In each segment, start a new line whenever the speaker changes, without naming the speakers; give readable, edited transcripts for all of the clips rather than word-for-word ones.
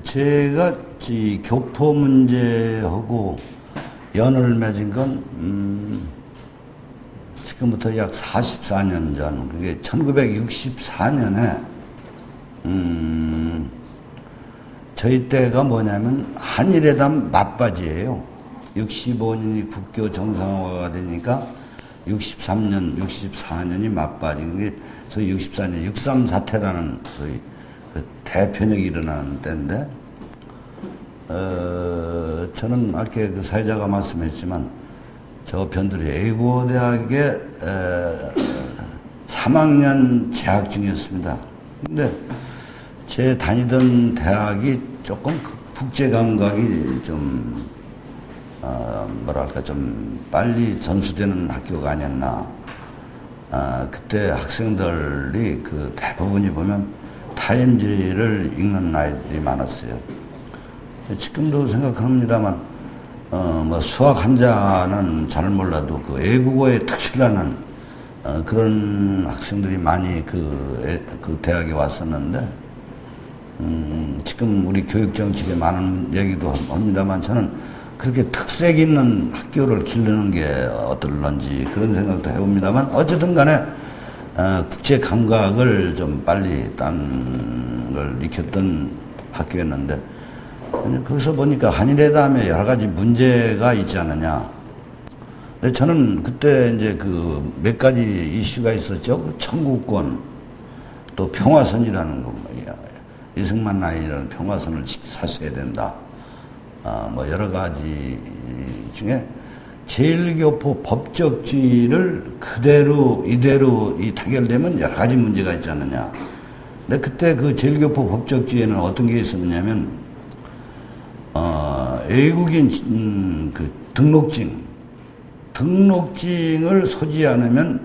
제가 이 교포 문제하고 연을 맺은 건, 지금부터 약 44년 전, 그게 1964년에, 저희 때가 뭐냐면, 한일회담 맞바지예요. 65년이 국교 정상화가 되니까, 63년, 64년이 맞바지. 그게 소위 64년, 63 사태라는 소위 그 대편역이 일어나는 때인데, 저는 아까 그 사회자가 말씀했지만, 저 변두리 애국어대학에 3학년 재학 중이었습니다. 근데 제 다니던 대학이 조금 국제 감각이 좀, 뭐랄까, 좀 빨리 전수되는 학교가 아니었나. 그때 학생들이 그 대부분이 보면 타임지를 읽는 아이들이 많았어요. 지금도 생각합니다만, 뭐 수학 한자는 잘 몰라도 그 애국어에 특출나는 그런 학생들이 많이 그 대학에 왔었는데, 지금 우리 교육정책에 많은 얘기도 합니다만 저는 그렇게 특색 있는 학교를 기르는 게 어떨런지 그런 생각도 해봅니다만, 어쨌든 간에 국제 감각을 좀 빨리 딴 걸 익혔던 학교였는데, 거기서 보니까 한일회담에 여러 가지 문제가 있지 않느냐. 근데 저는 그때 이제 그 몇 가지 이슈가 있었죠. 청구권, 또 평화선이라는 거, 이승만 라인이라는 평화선을 샀어야 된다. 뭐 여러 가지 중에 제일교포 법적주의를 그대로 이대로 타결되면 여러 가지 문제가 있지 않느냐. 근데 그때 그 제일교포 법적주의에는 어떤 게 있었냐면, 외국인 그 등록증을 소지 않으면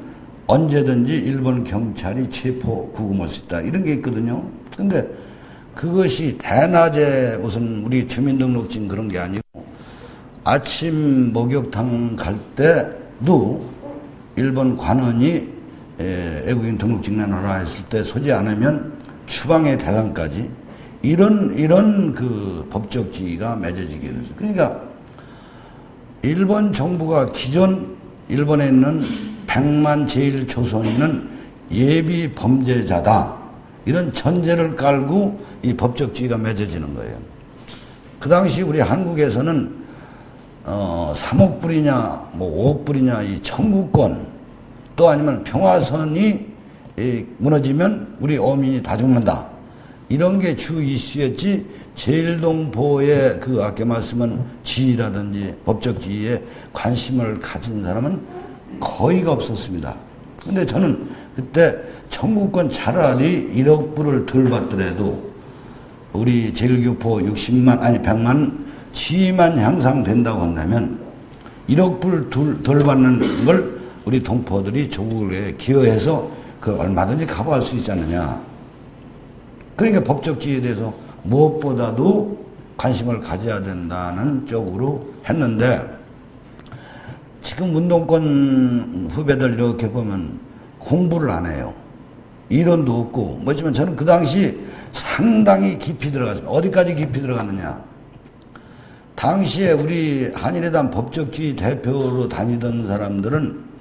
언제든지 일본 경찰이 체포 구금할 수 있다, 이런 게 있거든요. 근데 그것이 대낮에 무슨 우리 주민등록증 그런 게 아니고, 아침 목욕탕 갈 때도 일본 관원이 외국인 등록증 내놔라 했을 때 소지 않으면 추방의 대상까지 이런 그 법적주의가 맺어지게 됐어요. 그러니까 일본 정부가 기존 일본에 있는 100만 제1조선인은 예비 범죄자다, 이런 전제를 깔고 이 법적주의가 맺어지는 거예요. 그 당시 우리 한국에서는 3억 불이냐 뭐 5억 불이냐 이 청구권, 또 아니면 평화선이 무너지면 우리 어민이 다 죽는다, 이런 게 주 이슈였지, 제일동포의 그 아까 말씀한 지위라든지 법적지위에 관심을 가진 사람은 거의가 없었습니다. 근데 저는 그때 청구권 차라리 1억 불을 덜 받더라도 우리 제일교포 60만 아니 100만 지위만 향상된다고 한다면 1억 불 덜 받는 걸 우리 동포들이 조국에 기여해서 그 얼마든지 커버할 수 있지 않느냐. 그러니까 법적지위에 대해서 무엇보다도 관심을 가져야 된다는 쪽으로 했는데, 지금 운동권 후배들 이렇게 보면 공부를 안 해요. 이론도 없고 뭐지만 저는 그 당시 상당히 깊이 들어갔습니다. 어디까지 깊이 들어갔느냐. 당시에 우리 한일회담 법적주의 대표로 다니던 사람들은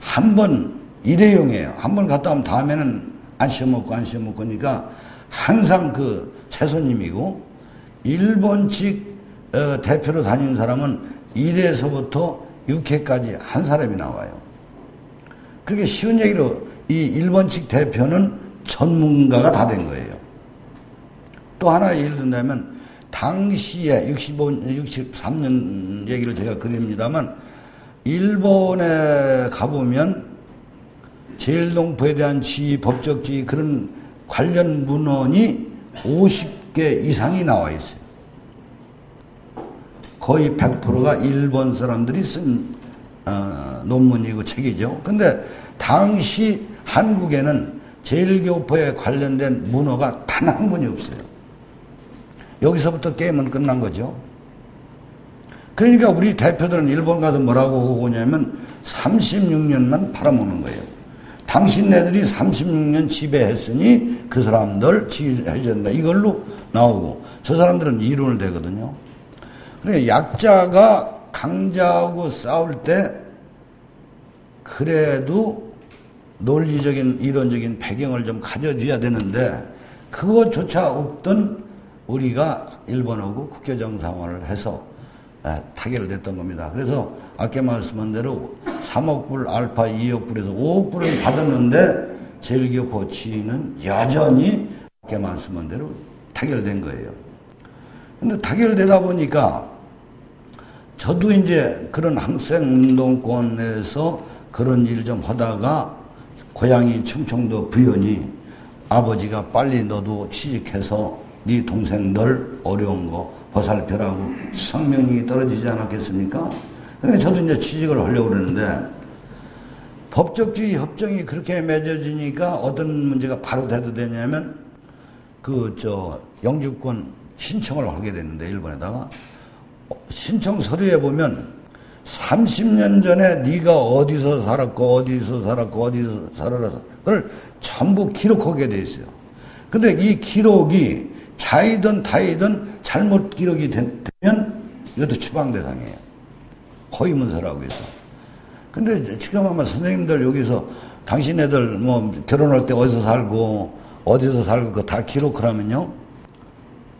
한 번 일회용이에요. 한 번 갔다 오면 다음에는 안 시험먹고 그러니까 항상 그 최소님이고, 일본 측 대표로 다니는 사람은 1회서부터 6회까지 한 사람이 나와요. 그렇게 쉬운 얘기로 이 일본 측 대표는 전문가가 다 된 거예요. 또 하나 예를 든다면, 당시에 63년 얘기를 제가 그립니다만, 일본에 가보면 제일동포에 대한 지위, 법적지위 그런 관련 문헌이 50개 이상이 나와 있어요. 거의 100%가 일본 사람들이 쓴 논문이고 책이죠. 근데 당시 한국에는 제일교포에 관련된 문헌가 단 한 권이 없어요. 여기서부터 게임은 끝난 거죠. 그러니까 우리 대표들은 일본 가서 뭐라고 오냐면 36년만 팔아먹는 거예요. 당신네들이 36년 지배했으니 그 사람들 지휘해야 된다. 이걸로 나오고 저 사람들은 이론을 대거든요. 그러니까 약자가 강자하고 싸울 때 그래도 논리적인 이론적인 배경을 좀 가져줘야 되는데 그것조차 없던 우리가 일본하고 국교정상화를 해서 타결됐던 겁니다. 그래서 아까 말씀한 대로 3억 불 알파 2억 불에서 5억 불을 받았는데 제일교포 지위는 여전히 아까 말씀한 대로 타결된 거예요. 근데 타결되다 보니까 저도 이제 그런 학생운동권에서 그런 일 좀 하다가 고향이 충청도 부연이 아버지가 빨리 너도 취직해서 네 동생들 어려운 거 보살펴라고 수상명령이 떨어지지 않았겠습니까? 그러니까 저도 이제 취직을 하려고 그러는데 법적주의 협정이 그렇게 맺어지니까 어떤 문제가 바로 대두되냐면 영주권 신청을 하게 됐는데 일본에다가 신청 서류에 보면 30년 전에 네가 어디서 살았고 어디서 살았어 그걸 전부 기록하게 돼 있어요. 근데 이 기록이 자이든 타이든 잘못 기록이 되면 이것도 추방 대상이에요. 허위 문서라고 해서. 근데 지금 아마 선생님들 여기서 당신애들 뭐 결혼할 때 어디서 살고 그거 다 기록을 하면요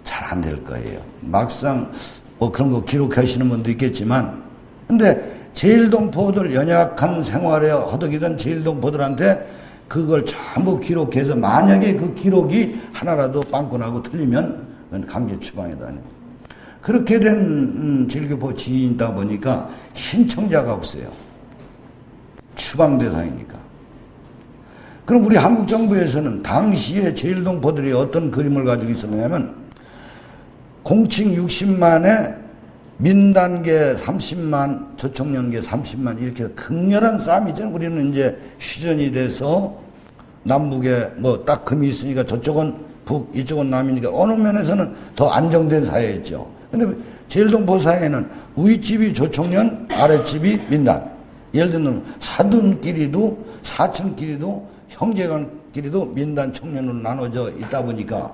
잘 안 될 거예요. 막상 뭐 그런 거 기록하시는 분도 있겠지만 근데 제일동포들 연약한 생활에 허덕이던 제일동포들한테 그걸 전부 기록해서 만약에 그 기록이 하나라도 빵꾸나고 틀리면 강제 추방이다. 그렇게 된 제일교포 지인이다 보니까 신청자가 없어요. 추방 대상이니까. 그럼 우리 한국 정부에서는 당시에 제일동포들이 어떤 그림을 가지고 있었냐면 공칭 60만에 민단계 30만, 저청년계 30만 이렇게 극렬한 싸움이죠. 우리는 이제 휴전이 돼서 남북에 뭐 딱 금이 있으니까 저쪽은 북, 이쪽은 남이니까 어느 면에서는 더 안정된 사회였죠. 근데 제일동포 사회에는 위집이 조청년, 아랫집이 민단. 예를 들면 사돈끼리도 사촌끼리도 형제간끼리도 민단 청년으로 나눠져 있다 보니까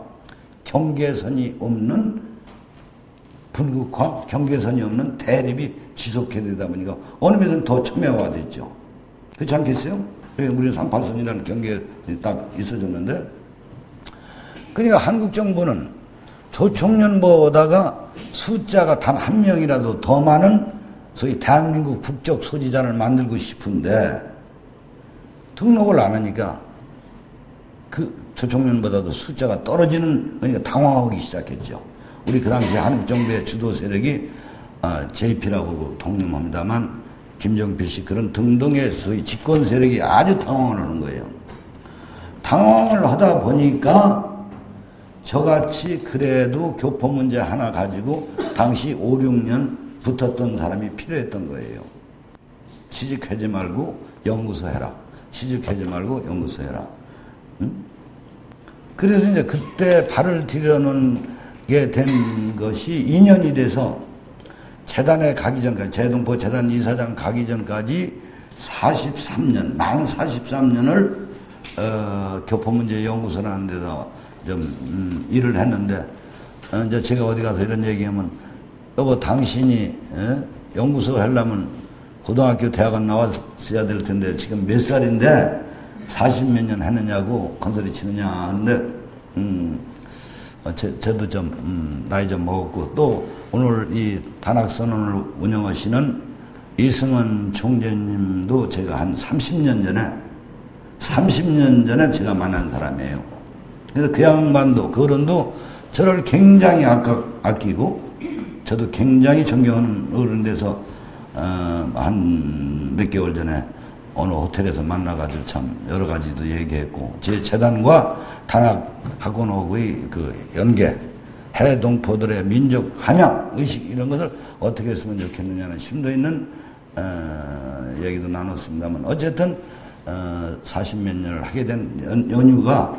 경계선이 없는 분극화, 경계선이 없는 대립이 지속되다 보니까 어느 면에서는 더 첨예화됐죠. 그렇지 않겠어요? 우리는 38선이라는 경계에 딱 있어졌는데 그러니까 한국 정부는 조총련보다가 숫자가 단 한 명이라도 더 많은 소위 대한민국 국적 소지자를 만들고 싶은데 등록을 안 하니까 그 조총련보다도 숫자가 떨어지는 그러니까 당황하기 시작했죠. 우리 그 당시 한국 정부의 주도 세력이 JP라고 통념합니다만 김정필 씨 그런 등등의 소위 집권 세력이 아주 당황을 하는 거예요. 당황을 하다 보니까 저같이 그래도 교포 문제 하나 가지고 당시 5, 6년 붙었던 사람이 필요했던 거예요. 취직하지 말고 연구소 해라. 취직하지 말고 연구소 해라. 응? 그래서 이제 그때 발을 들여놓은 된 것이 2년이 돼서 재단에 가기 전까지 제동포 재단 이사장 가기 전까지 43년 만 43년을 교포 문제 연구소라는 데서 좀 일을 했는데 이제 제가 어디 가서 이런 얘기하면 여보 당신이 연구소 하려면 고등학교 대학원 나왔어야 될 텐데 지금 몇 살인데 40몇 년 했느냐고 건소리 치느냐 하는데 저도 좀 나이 좀 먹었고 또 오늘 이 단학선언을 운영하시는 이승원 총재님도 제가 한 30년 전에 제가 만난 사람이에요. 그래서 그 양반도 그 어른도 저를 굉장히 아끼고 저도 굉장히 존경하는 어른 돼서 한 몇 개월 전에 어느 호텔에서 만나가지고 참 여러 가지도 얘기했고 제 재단과 단학학원하고의 그 연계 해동포들의 민족 함양 의식 이런 것을 어떻게 했으면 좋겠느냐는 심도 있는 얘기도 나눴습니다만 어쨌든 40몇 년을 하게 된 연유가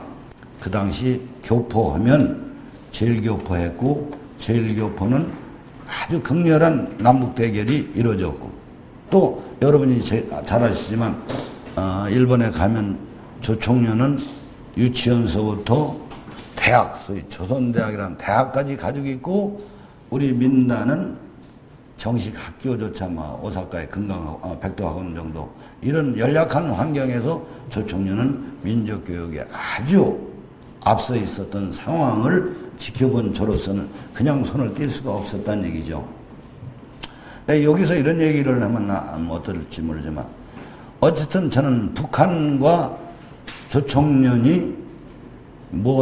그 당시 교포하면 제일교포했고 제일교포는 아주 극렬한 남북 대결이 이루어졌고 또 여러분이 잘 아시지만 일본에 가면 조총련은 유치원서부터 대학, 소위 조선대학이라는 대학까지 가지고 있고, 우리 민단은 정식 학교조차 오사카의 백도학원 정도, 이런 연약한 환경에서 조총련은 민족교육에 아주 앞서 있었던 상황을 지켜본 저로서는 그냥 손을 뗄 수가 없었다는 얘기죠. 여기서 이런 얘기를 하면 어떨지 모르지만, 어쨌든 저는 북한과 조총련이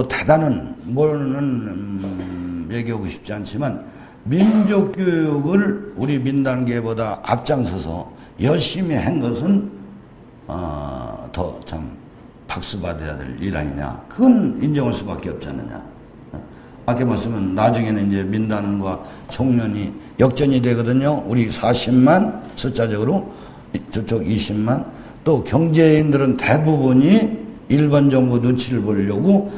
대단한 뭐는 얘기하고 싶지 않지만, 민족교육을 우리 민단계보다 앞장서서 열심히 한 것은 더 참 박수받아야 될 일 아니냐. 그건 인정할 수밖에 없지 않느냐. 아까 말씀은 나중에는 이제 민단과 총련이 역전이 되거든요. 우리 40만 숫자적으로, 저쪽 20만. 또 경제인들은 대부분이 일본 정부 눈치를 보려고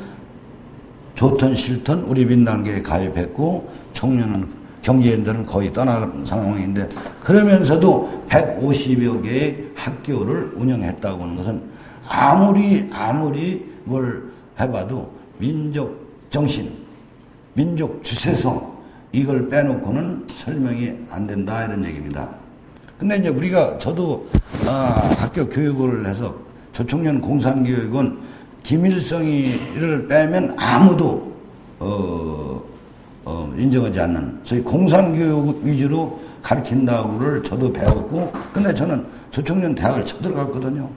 좋든 싫든 우리 민단계에 가입했고, 총련은 경제인들은 거의 떠나는 상황인데, 그러면서도 150여 개의 학교를 운영했다고 하는 것은 아무리 뭘 해봐도 민족 정신, 민족 주체성, 이걸 빼놓고는 설명이 안 된다, 이런 얘기입니다. 근데 이제 저도 학교 교육을 해서 조총련 공산교육은 김일성이를 빼면 아무도 인정하지 않는, 소위 공산교육 위주로 가르친다고를 저도 배웠고, 근데 저는 조총련 대학을 쳐들어갔거든요.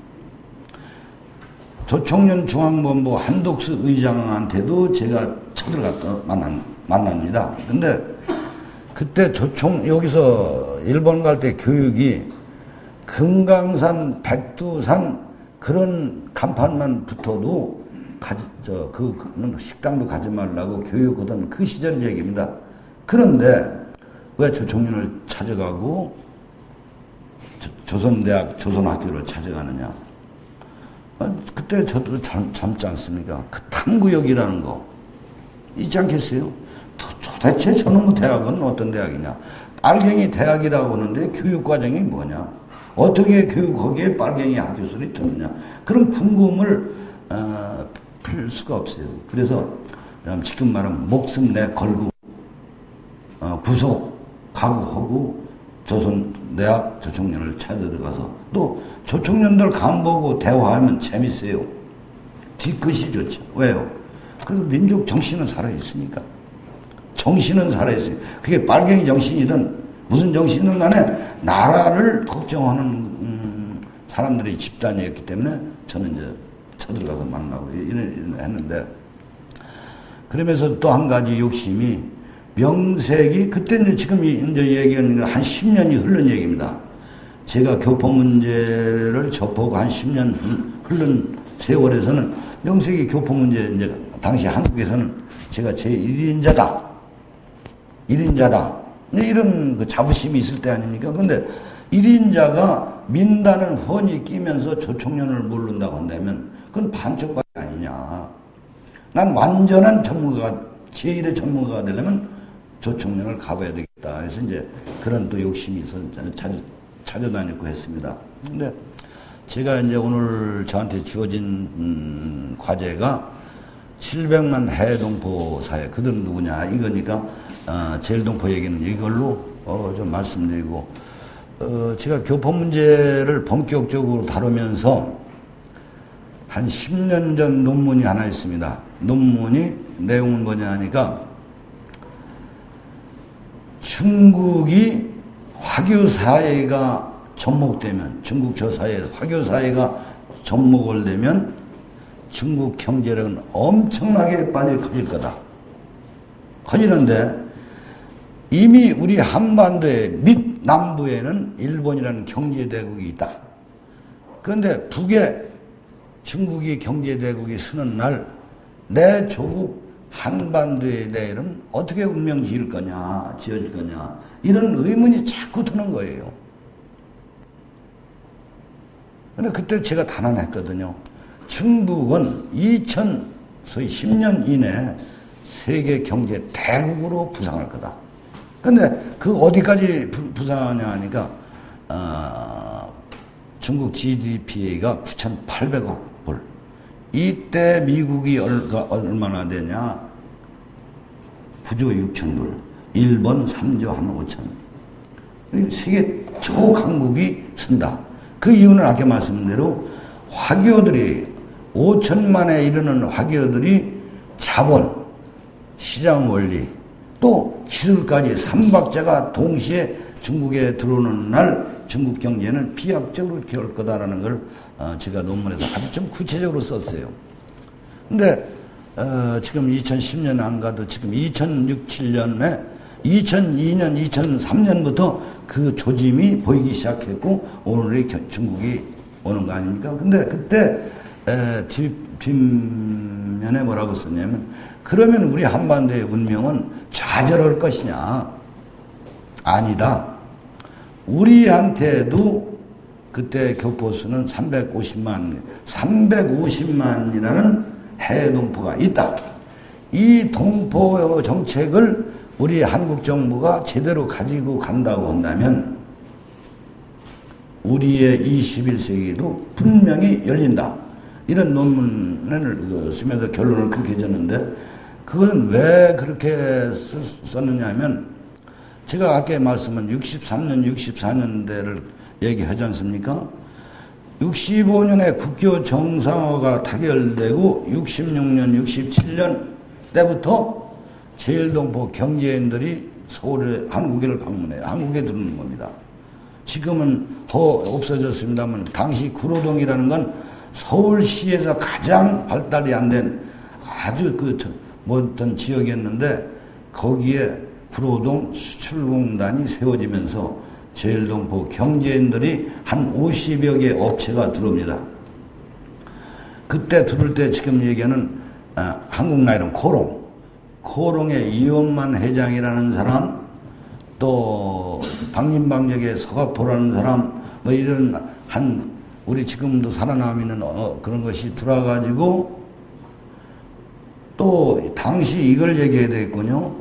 조총련 중앙본부 한독수 의장한테도 제가 쳐들어갔다 만납니다. 근데 그때 여기서 일본 갈 때 교육이 금강산, 백두산 그런 간판만 붙어도 식당도 가지 말라고 교육하던 그 시절 얘기입니다. 그런데 왜 조총련을 찾아가고 조선대학, 조선학교를 찾아가느냐. 그때 저도 젊지 않습니까? 그 탐구역이라는 거 있지 않겠어요? 도대체 저놈의 대학은 어떤 대학이냐? 빨갱이 대학이라고 하는데 교육과정이 뭐냐? 어떻게 거기에 빨갱이 학교 소리 듣느냐? 그런 궁금을 풀 수가 없어요. 그래서 지금 말하면 목숨 걸고 구속 각오하고 조선대학 조총련을 찾아들어가서, 또 조총련들 간보고 대화하면 재밌어요. 뒤끝이 좋죠. 왜요? 그래도 민족 정신은 살아있으니까. 정신은 살아있어요. 그게 빨갱이 정신이든 무슨 정신이든 간에 나라를 걱정하는 사람들의 집단이었기 때문에 저는 이제 쳐들어가서 만나고 했는데, 그러면서 또 한 가지 욕심이, 명색이 그때 이제 지금 이제 얘기하는 건 한 10년이 흐른 얘기입니다. 제가 교포 문제를 접하고 한 10년 흐른 세월에서는 명색이 교포 문제, 이제 당시 한국에서는 제가 제 1인자다. 이런 그 자부심이 있을 때 아닙니까? 근데 1인자가 민단을 훤히 끼면서 조총련을 모른다고 한다면 그건 반쪽밖에 아니냐. 난 완전한 전문가가, 제1의 전문가가 되려면 조총련을 가봐야 되겠다. 그래서 이제 그런 또 욕심이 있어서 찾아다녔고 했습니다. 근데 제가 이제 오늘 저한테 주어진 과제가 700만 해동포 사회, 그들은 누구냐, 이거니까, 제일동포 얘기는 이걸로, 좀 말씀드리고, 제가 교포 문제를 본격적으로 다루면서 한 10년 전 논문이 하나 있습니다. 논문이 내용은 뭐냐 하니까, 중국이 화교사회가 접목되면, 중국 저 사회에 화교사회가 접목을 되면 중국 경제력은 엄청나게 빨리 커질 거다. 커지는데 이미 우리 한반도의 밑 남부에는 일본이라는 경제대국이 있다. 그런데 북에 중국이 경제대국이 서는 날 내 조국 한반도의 내일은 어떻게 운명 지을 거냐, 지어질 거냐, 이런 의문이 자꾸 드는 거예요. 근데 그때 제가 단언했거든요. 중국은 소위 10년 이내에 세계 경제 대국으로 부상할 거다. 근데 그 어디까지 부상하냐 하니까, 중국 GDP가 9,800억 불, 이때 미국이 얼마나 되냐? 9조 6천 불. 일본 3조 한 5천. 세계 초강국이 쓴다. 그 이유는 아까 말씀드린 대로 화교들이 5천만에 이르는 화교들이 자본, 시장 원리, 또 기술까지 삼박자가 동시에 중국에 들어오는 날 중국 경제는 비약적으로 이렇게 올 거다라는 걸 제가 논문에서 아주 좀 구체적으로 썼어요. 근데 지금 2010년 안 가도 지금 2006, 7년에 2002년, 2003년부터 그 조짐이 보이기 시작했고 오늘의 중국이 오는 거 아닙니까? 근데 그때 뒷면에 뭐라고 썼냐면 그러면 우리 한반도의 운명은 좌절할 것이냐? 아니다. 우리한테도 그때 교포수는 350만이라는 해외 동포가 있다. 이 동포 정책을 우리 한국 정부가 제대로 가지고 간다고 한다면 우리의 21세기도 분명히 열린다. 이런 논문을 쓰면서 결론을 그렇게 줬는데 그건 왜 그렇게 썼느냐 하면 제가 아까 말씀은 63년, 64년대를 얘기하지 않습니까? 65년에 국교 정상화가 타결되고 66년, 67년 때부터 제일동포 경제인들이 서울에 한국에를 방문해요. 한국에 들어오는 겁니다. 지금은 없어졌습니다만 당시 구로동이라는 건 서울시에서 가장 발달이 안 된 아주 어떤 지역이었는데 거기에 구로동 수출공단이 세워지면서 제일동포 경제인들이 한 50여 개 업체가 들어옵니다. 그때 들어올 때 지금 얘기하는 한국 나이론 코롱의 이원만 회장이라는 사람, 또 방림방적의 서가포라는 사람, 뭐 이런 우리 지금도 살아남는 그런 것이 들어와가지고 또 당시 이걸 얘기해야 되겠군요.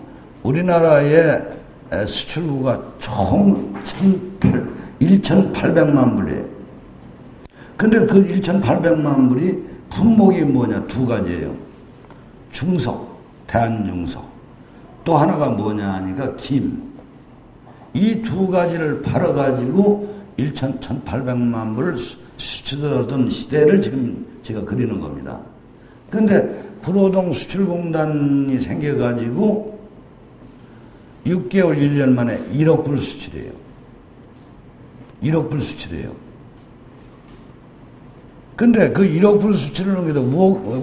우리나라의 수출구가 총 1,800만 불이에요. 근데 그 1,800만 불이 품목이 뭐냐? 두 가지예요. 중석, 대한중석. 또 하나가 뭐냐 하니까 김. 이 두 가지를 팔아가지고 1,800만 불을 수출하던 시대를 지금 제가 그리는 겁니다. 근데 구로동 수출공단이 생겨가지고 6개월, 1년 만에 1억 불 수출해요. 1억 불 수출해요. 근데 그 1억 불 수출하는 게도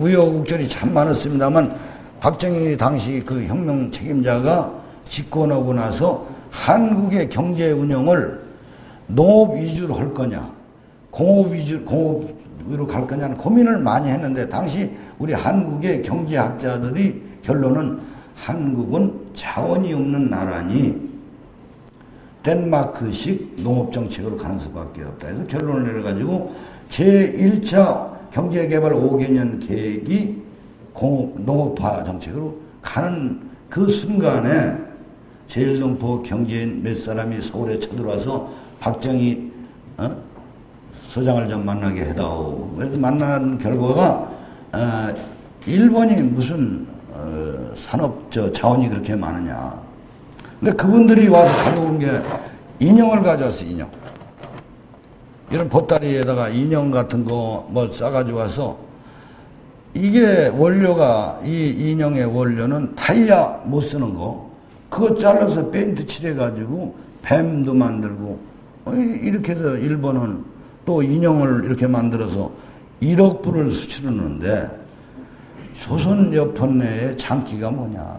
우여곡절이 참 많았습니다만 박정희 당시 그 혁명 책임자가 집권하고 나서 한국의 경제 운영을 농업 위주로 할 거냐, 공업으로 갈 거냐는 고민을 많이 했는데 당시 우리 한국의 경제학자들이 결론은 한국은 자원이 없는 나라니 덴마크식 농업정책으로 가는 수밖에 없다. 그래서 결론을 내려가지고 제1차 경제개발 5개년 계획이 농업화 정책으로 가는 그 순간에 제일동포 경제인 몇 사람이 서울에 쳐들어와서 박정희 소장을 좀 만나게 해다오. 그래서 만나는 결과가 일본이 무슨 산업 자원이 그렇게 많으냐. 근데 그분들이 와서 가져온 게 인형을 가져왔어. 인형. 이런 보따리에다가 인형 같은 거 뭐 싸가지고 와서 이게 원료가 이 인형의 원료는 타이어 못 쓰는 거 그거 잘라서 페인트 칠해가지고 뱀도 만들고 이렇게 해서 일본은 또 인형을 이렇게 만들어서 1억 불을 수출하는데 조선여pon의 장기가 뭐냐.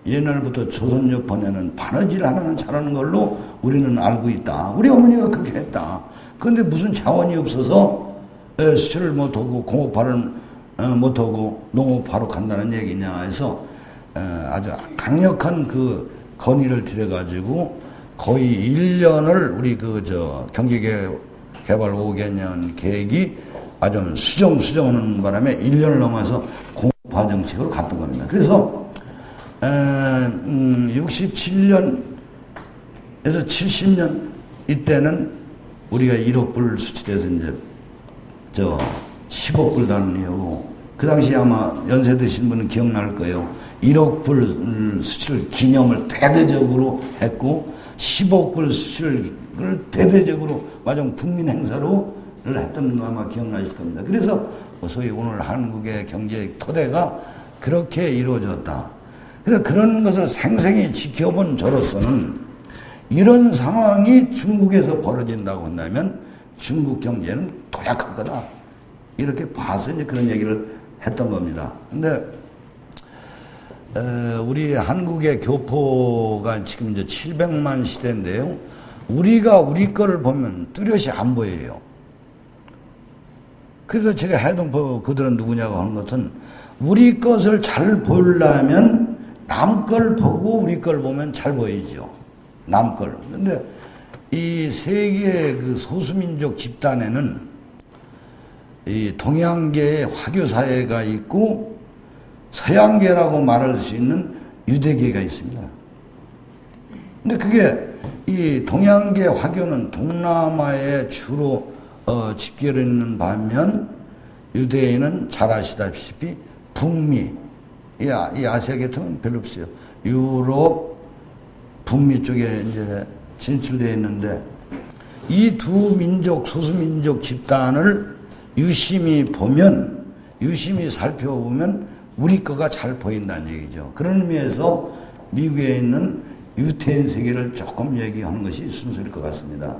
옛날부터 조선여pon에는 바느질 하나는 잘하는 걸로 우리는 알고 있다. 우리 어머니가 그렇게 했다. 그런데 무슨 자원이 없어서 수출을 못하고 공업화를 못하고 농업화로 간다는 얘기냐 해서 아주 강력한 그 건의를 들여가지고 거의 1년을 우리 경제개발 5개년 계획이 아주 수정하는 바람에 1년을 넘어서 공업화 정책으로 갔던 겁니다. 그래서 67년에서 70년 이때는 우리가 1억 불 수출해서 이제 10억 불 단위고, 그 당시 아마 연세 드신 분은 기억날 거예요. 1억 불 수출 기념을 대대적으로 했고, 10억 불 수출을 대대적으로 마좀 국민 행사로 했던 거 아마 기억나실 겁니다. 그래서 소위 오늘 한국의 경제 토대가 그렇게 이루어졌다. 그래서 그런 것을 생생히 지켜본 저로서는 이런 상황이 중국에서 벌어진다고 한다면 중국 경제는 도약할 거다. 이렇게 봐서 이제 그런 얘기를 했던 겁니다. 근데 우리 한국의 교포가 지금 이제 700만 시대인데요. 우리가 우리 거를 보면 뚜렷이 안 보여요. 그래서 제가 해동포 그들은 누구냐고 하는 것은 우리 것을 잘 보려면 남 걸 보고 우리 걸 보면 잘 보이죠. 남 걸. 근데 이 세계 그 소수민족 집단에는 이 동양계의 화교사회가 있고 서양계라고 말할 수 있는 유대계가 있습니다. 근데 그게 이 동양계 화교는 동남아에 주로 집결해 있는 반면 유대인은 잘 아시다시피 북미, 이 아시아 계통은 별로 없어요. 유럽, 북미 쪽에 이제 진출되어 있는데 이 두 민족, 소수민족 집단을 유심히 보면, 유심히 살펴보면 우리 거가 잘 보인다는 얘기죠. 그런 의미에서 미국에 있는 유태인 세계를 조금 얘기하는 것이 순서일 것 같습니다.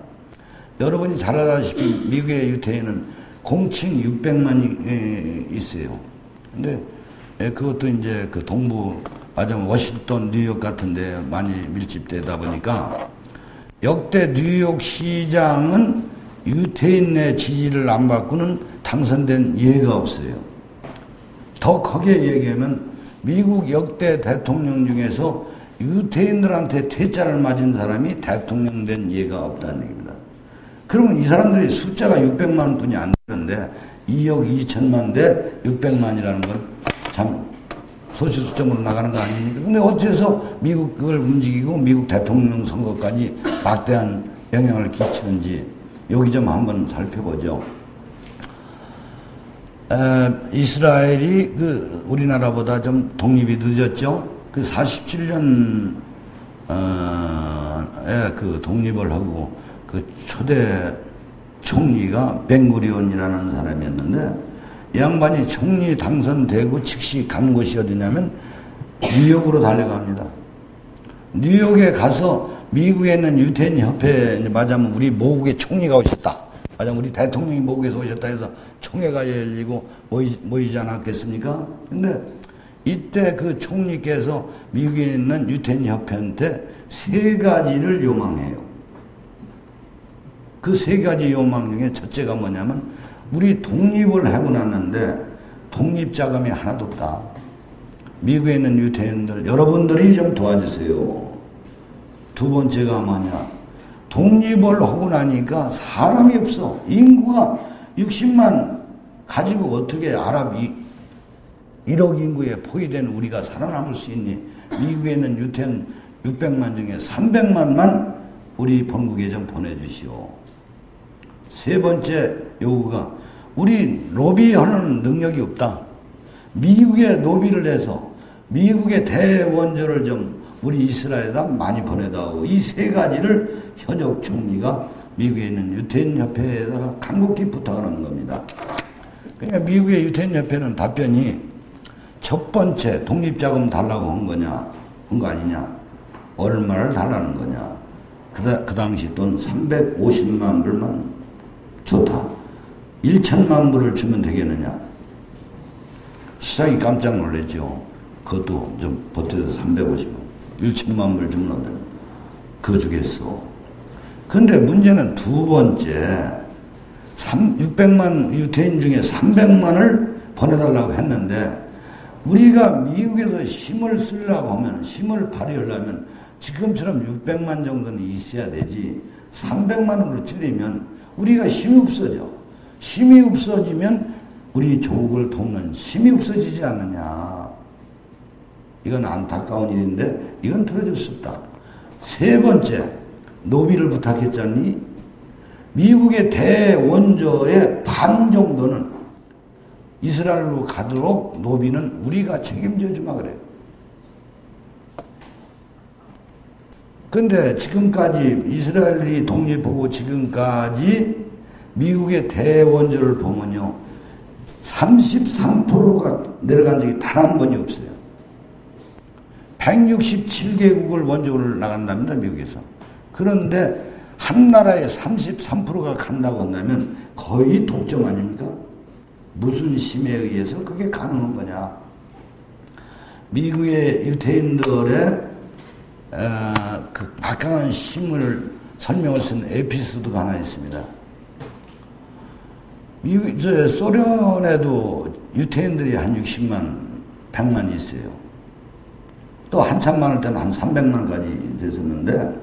여러분이 잘 알다시피 미국의 유태인은 공칭 600만이 있어요. 근데 그것도 이제 그 동부, 맞아 워싱턴, 뉴욕 같은 데 많이 밀집되다 보니까 역대 뉴욕 시장은 유태인의 지지를 안 받고는 당선된 예가 없어요. 더 크게 얘기하면 미국 역대 대통령 중에서 유태인들한테 퇴짜를 맞은 사람이 대통령 된 예가 없다는 얘기입니다. 그러면 이 사람들이 숫자가 600만 분이 안 되는데 2억 2천만 대 600만이라는 건 참 소수점으로 나가는 거 아닙니까? 근데 어째서 미국을 움직이고 미국 대통령 선거까지 막대한 영향을 끼치는지 여기 좀 한번 살펴보죠. 이스라엘이 그 우리나라보다 좀 독립이 늦었죠. 그 47년 그 독립을 하고 그 초대 총리가 벤구리온이라는 사람이었는데 이 양반이 총리 당선되고 즉시 간 곳이 어디냐면 뉴욕으로 달려갑니다. 뉴욕에 가서 미국에 있는 유태인 협회에 맞으면 우리 모국의 총리가 오셨다. 맞으면 우리 대통령이 모국에서 오셨다 해서 총회가 열리고 모이지 않았겠습니까? 근데 이때 그 총리께서 미국에 있는 유태인 협회한테 세 가지를 요망해요. 그 세 가지 요망 중에 첫째가 뭐냐면 우리 독립을 하고 났는데 독립자금이 하나도 없다. 미국에 있는 유태인들 여러분들이 좀 도와주세요. 두 번째가 뭐냐, 독립을 하고 나니까 사람이 없어. 인구가 60만 가지고 어떻게 아랍 1억 인구에 포위된 우리가 살아남을 수 있니? 미국에 있는 유태인 600만 중에 300만만 우리 본국에 좀 보내주시오. 세 번째 요구가 우리 로비하는 능력이 없다. 미국에 로비를 해서 미국의 대원조를 좀 우리 이스라엘에다 많이 보내다오. 이 세 가지를 현역 총리가 미국에 있는 유태인 협회에다가 간곡히 부탁을 하는 겁니다. 그러니까 미국의 유태인 협회는 답변이 첫 번째 독립자금 달라고 한 거냐, 한 거 아니냐, 얼마를 달라는 거냐. 그 당시 돈 350만 불만 좋다. 1천만 불을 주면 되겠느냐. 시장이 깜짝 놀랐죠. 그것도 좀 보태서 350만 1천만 불 주면 안 돼. 그거 주겠어. 근데 문제는 두 번째 600만 유태인 중에 300만을 보내달라고 했는데 우리가 미국에서 힘을 쓰려고 하면, 힘을 발휘하려면 지금처럼 600만 정도는 있어야 되지 300만으로 줄이면 우리가 힘이 없어져. 힘이 없어지면 우리 조국을 돕는 힘이 없어지지 않느냐. 이건 안타까운 일인데 이건 들어줄 수 없다. 세 번째, 노비를 부탁했잖니. 미국의 대원조의 반 정도는 이스라엘로 가도록 노비는 우리가 책임져 주마 그래요. 근데 지금까지 이스라엘이 독립하고 지금까지 미국의 대원조를 보면요, 33%가 내려간 적이 단 한 번이 없어요. 167개국을 원조를 나간답니다, 미국에서. 그런데 한 나라에 33%가 간다고 한다면 거의 독점 아닙니까? 무슨 힘에 의해서 그게 가능한 거냐? 미국의 유태인들의 그 막강한 힘을 설명을 쓴 에피소드가 하나 있습니다. 소련에도 유태인들이 한 60만, 100만 있어요. 또 한참 많을 때는 한 300만까지 됐었는데,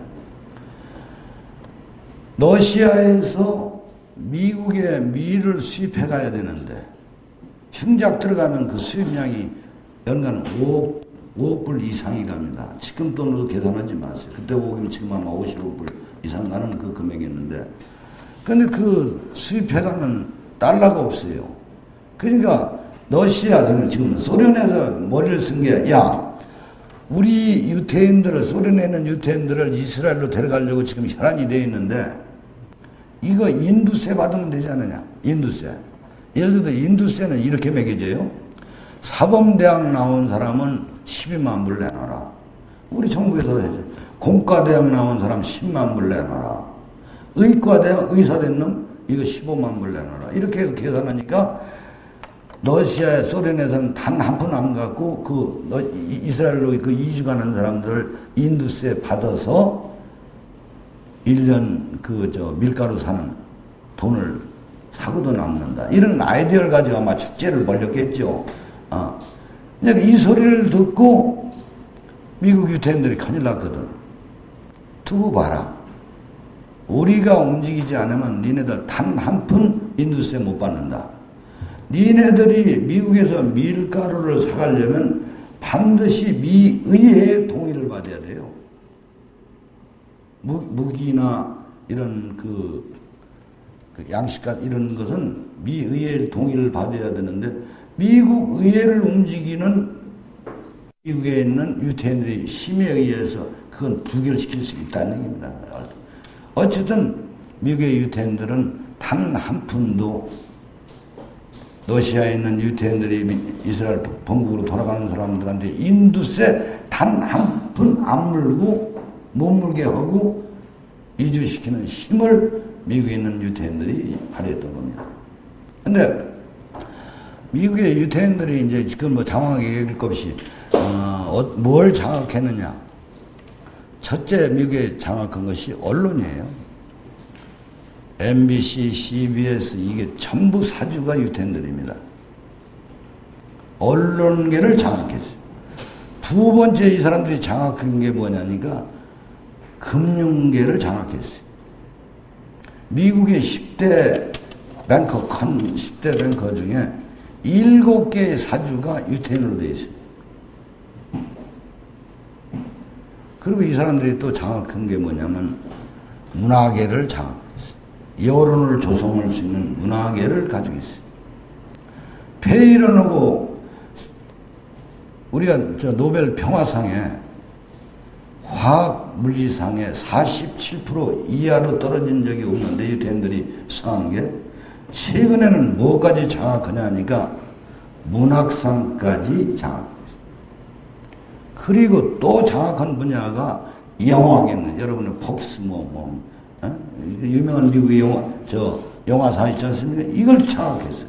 러시아에서 미국의 밀을 수입해 가야 되는데, 흉작 들어가면 그 수입량이 연간 5억 불 이상이 갑니다. 지금 돈으로 계산하지 마세요. 그때 5억이면 지금 아마 50억 불 이상 가는 그 금액이었는데, 근데 그 수입해가는 달러가 없어요. 그러니까 러시아, 지금 소련에서 머리를 쓴 게, 야, 우리 유태인들을, 소련에 있는 유태인들을 이스라엘로 데려가려고 지금 혈안이 되어 있는데, 이거 인두세 받으면 되지 않느냐? 인두세. 예를 들어 인두세는 이렇게 매겨져요. 사범대학 나온 사람은 12만 불 내놔라. 우리 정부에서 해줘. 공과대학 나온 사람 10만 불 내놔라. 의과대학 의사 된 놈 이거 15만 불 내놔라. 이렇게 계산하니까 러시아, 소련에서는 단 한 푼 안 갖고 이스라엘로 그 이주 가는 사람들 인두세 받아서 1년 밀가루 사는 돈을 사고도 남는다. 이런 아이디어를 가지고 아마 축제를 벌였겠죠. 이 소리를 듣고 미국 유태인들이 큰일 났거든. 두고 봐라. 우리가 움직이지 않으면 니네들 단 한 푼 인두세 못 받는다. 니네들이 미국에서 밀가루를 사가려면 반드시 미의회의 동의를 받아야 돼요. 무기나 이런 양식과 이런 것은 미의회의 동의를 받아야 되는데, 미국 의회를 움직이는 미국에 있는 유태인들의 힘에 의해서 그건 부결시킬 수 있다는 얘기입니다. 어쨌든 미국의 유태인들은 단 한 푼도 러시아에 있는 유태인들이 이스라엘 본국으로 돌아가는 사람들한테 인두세 단 한 푼 안 물고 못 물게 하고 이주시키는 힘을 미국에 있는 유태인들이 발휘했던 겁니다. 근데 미국의 유태인들이 이제 지금 장황하게 얘기할 것 없이 뭘 장악했느냐? 첫째 미국에 장악한 것이 언론이에요. MBC, CBS 이게 전부 사주가 유태인들입니다. 언론계를 장악했어요. 두 번째 이 사람들이 장악한 게 뭐냐니까 금융계를 장악했어요. 미국의 10대 뱅커, 큰 10대 뱅커 중에 7개의 사주가 유태인으로 되어 있어요. 그리고 이 사람들이 또 장악한 게 뭐냐면 문화계를 장악했어요. 여론을 조성할 수 있는 문화계를 가지고 있어요. 페이런하고 우리가 노벨 평화상에 화학 물리상에 47% 이하로 떨어진 적이 없는데 유태인들이 수상한 게, 최근에는 뭐까지 장악하냐 하니까 문학상까지 장악하고 있어요. 그리고 또 장악한 분야가 영화겠네. 여러분은 폭스 유명한 미국의 영화사 있지 않습니까? 이걸 장악했어요.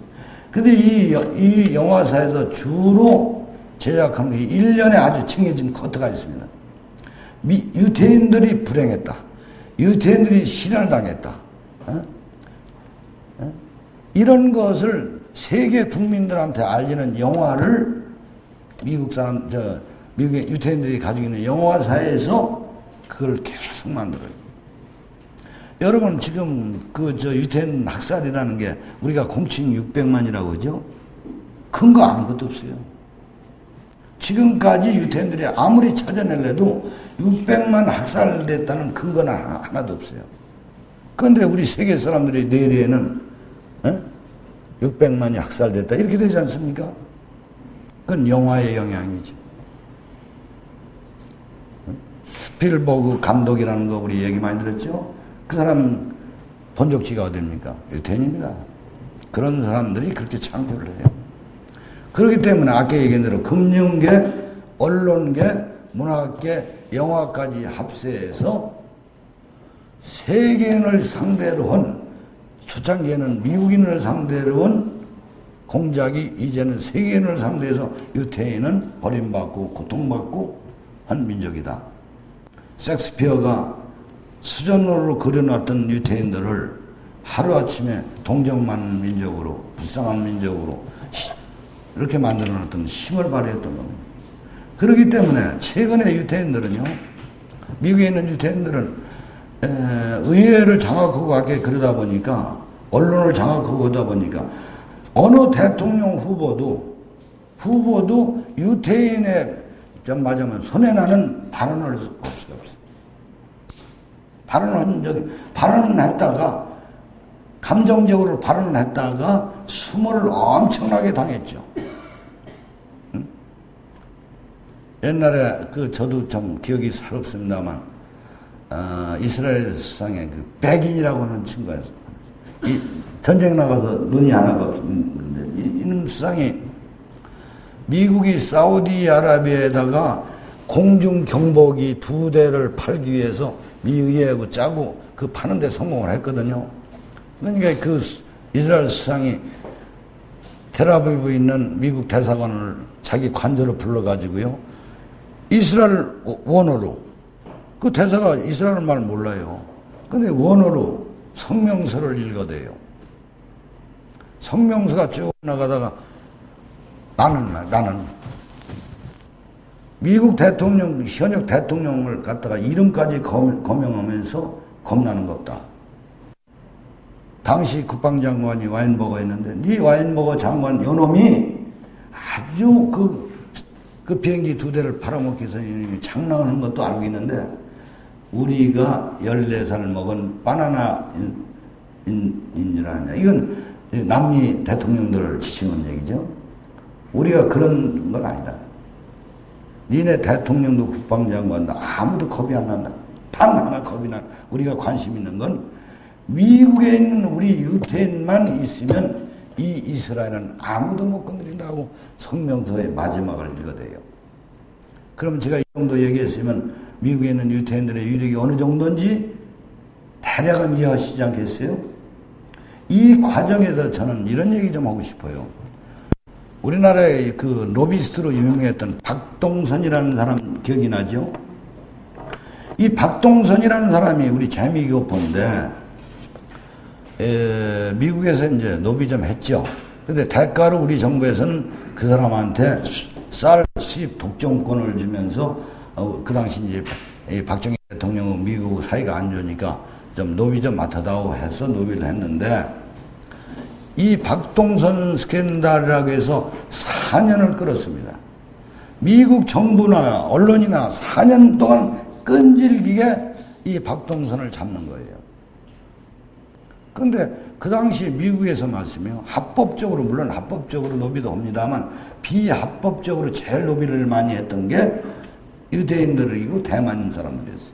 근데 이 영화사에서 주로 제작하는 게 1년에 아주 칭해진 커트가 있습니다. 유태인들이 불행했다. 유태인들이 실현을 당했다. 이런 것을 세계 국민들한테 알리는 영화를 미국의 유태인들이 가지고 있는 영화사에서 그걸 계속 만들어요. 여러분, 지금 유태인 학살이라는 게 우리가 공칭 600만이라고 하죠? 근거 아무것도 없어요. 지금까지 유태인들이 아무리 찾아내려도 600만 학살됐다는 근거는 하나도 없어요. 그런데 우리 세계 사람들의 뇌리에는 600만이 학살됐다. 이렇게 되지 않습니까? 그건 영화의 영향이죠. 스필버그 감독이라는 거 우리 얘기 많이 들었죠? 그 사람 본적지가 어딥니까? 유태인입니다. 그런 사람들이 그렇게 창조를 해요. 그렇기 때문에 아까 얘기한 대로 금융계, 언론계, 문학계, 영화까지 합세해서 세계인을 상대로 한, 초창기에는 미국인을 상대로 한 공작이 이제는 세계인을 상대해서 유태인은 버림받고 고통받고 한 민족이다. 섹스피어가 수전으로 그려놨던 유태인들을 하루아침에 동정만 민족으로, 불쌍한 민족으로 이렇게 만들어놨던 힘을 발휘했던 겁니다. 그렇기 때문에 최근에 유태인들은요, 미국에 있는 유태인들은 의회를 장악하고 가게 그러다 보니까, 언론을 장악하고 그러다 보니까 어느 대통령 후보도 유태인의 좀 맞으면 손해나는 발언을 없어요. 발언을 했다가, 감정적으로 발언을 했다가 수모를 엄청나게 당했죠. 응? 옛날에 저도 좀 기억이 새롭습니다만, 이스라엘 수상의 그 백인이라고 하는 친구가 있어요. 전쟁 나가서 눈이 하나가 없는데, 이놈 수상이 미국이 사우디아라비아에다가 공중 경보기 2대를 팔기 위해서 미 의회하고 짜고 그 파는데 성공을 했거든요. 그러니까 그 이스라엘 수상이 텔아비브에 있는 미국 대사관을 자기 관저로 불러가지고요, 이스라엘 원어로, 그 대사가 이스라엘 말 몰라요. 근데 원어로 성명서를 읽어대요. 성명서가 쭉 나가다가 나는 미국 대통령, 현역 대통령을 갖다가 이름까지 거명하면서 겁나는 것 없다. 당시 국방장관이 와인버거였는데, 네 와인버거 장관 요놈이 아주 그 비행기 2대를 팔아먹기 위해서 장난하는 것도 알고 있는데, 우리가 14살 먹은 바나나 인이라느냐. 이건 남미 대통령들을 지칭한 얘기죠. 우리가 그런 건 아니다. 니네 대통령도 국방장관도 아무도 겁이 안 난다. 단 하나 겁이 난, 우리가 관심 있는 건 미국에 있는 우리 유태인만 있으면 이 이스라엘은 아무도 못 건드린다고 성명서의 마지막을 읽어대요. 그럼 제가 이 정도 얘기했으면 미국에 있는 유태인들의 유력이 어느 정도인지 대략은 이해하시지 않겠어요? 이 과정에서 저는 이런 얘기 좀 하고 싶어요. 우리나라의 그 로비스트로 유명했던 박동선이라는 사람 기억이 나죠? 이 박동선이라는 사람이 우리 재미교포인데, 미국에서 이제 로비 좀 했죠. 근데 대가로 우리 정부에서는 그 사람한테 쌀 수입 독점권을 주면서, 그 당시 이제 박정희 대통령은 미국 사이가 안 좋으니까 좀 로비 좀 맡아다오 해서 로비를 했는데, 이 박동선 스캔들이라고 해서 4년을 끌었습니다. 미국 정부나 언론이나 4년 동안 끈질기게 이 박동선을 잡는 거예요. 그런데 그 당시 미국에서 말씀이요, 합법적으로, 물론 합법적으로 로비도 합니다만 비합법적으로 제일 로비를 많이 했던 게 유대인들이고 대만 사람들이었어요.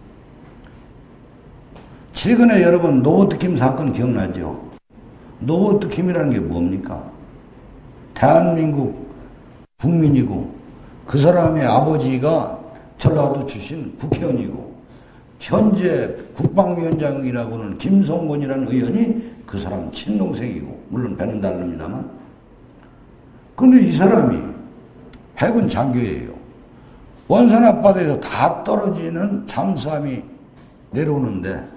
최근에 여러분 노보트킴 사건 기억나죠? 노보트킴이라는 게 뭡니까? 대한민국 국민이고 그 사람의 아버지가 전라도 출신 국회의원이고 현재 국방위원장이라고는 김성곤이라는 의원이 그 사람 친동생이고, 물론 배는 다릅니다만. 그런데 이 사람이 해군 장교예요. 원산 앞바다에서 다 떨어지는 잠수함이 내려오는데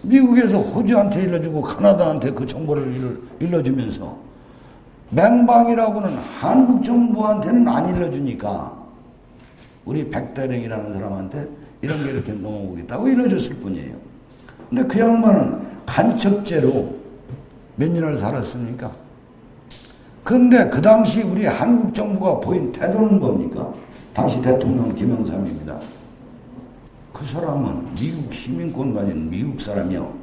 미국에서 호주한테 일러주고 카나다한테 그 정보를 일러주면서 맹방이라고는 한국 정부한테는 안 일러주니까 우리 백대령이라는 사람한테 이런 게 이렇게 넘어오고 있다고 일러줬을 뿐이에요. 근데 그 양반은 간첩죄로 몇 년을 살았습니까? 근데 그 당시 우리 한국 정부가 보인 태도는 뭡니까? 당시 대통령은 김영삼입니다. 그 사람은 미국 시민권 가진 미국 사람이요.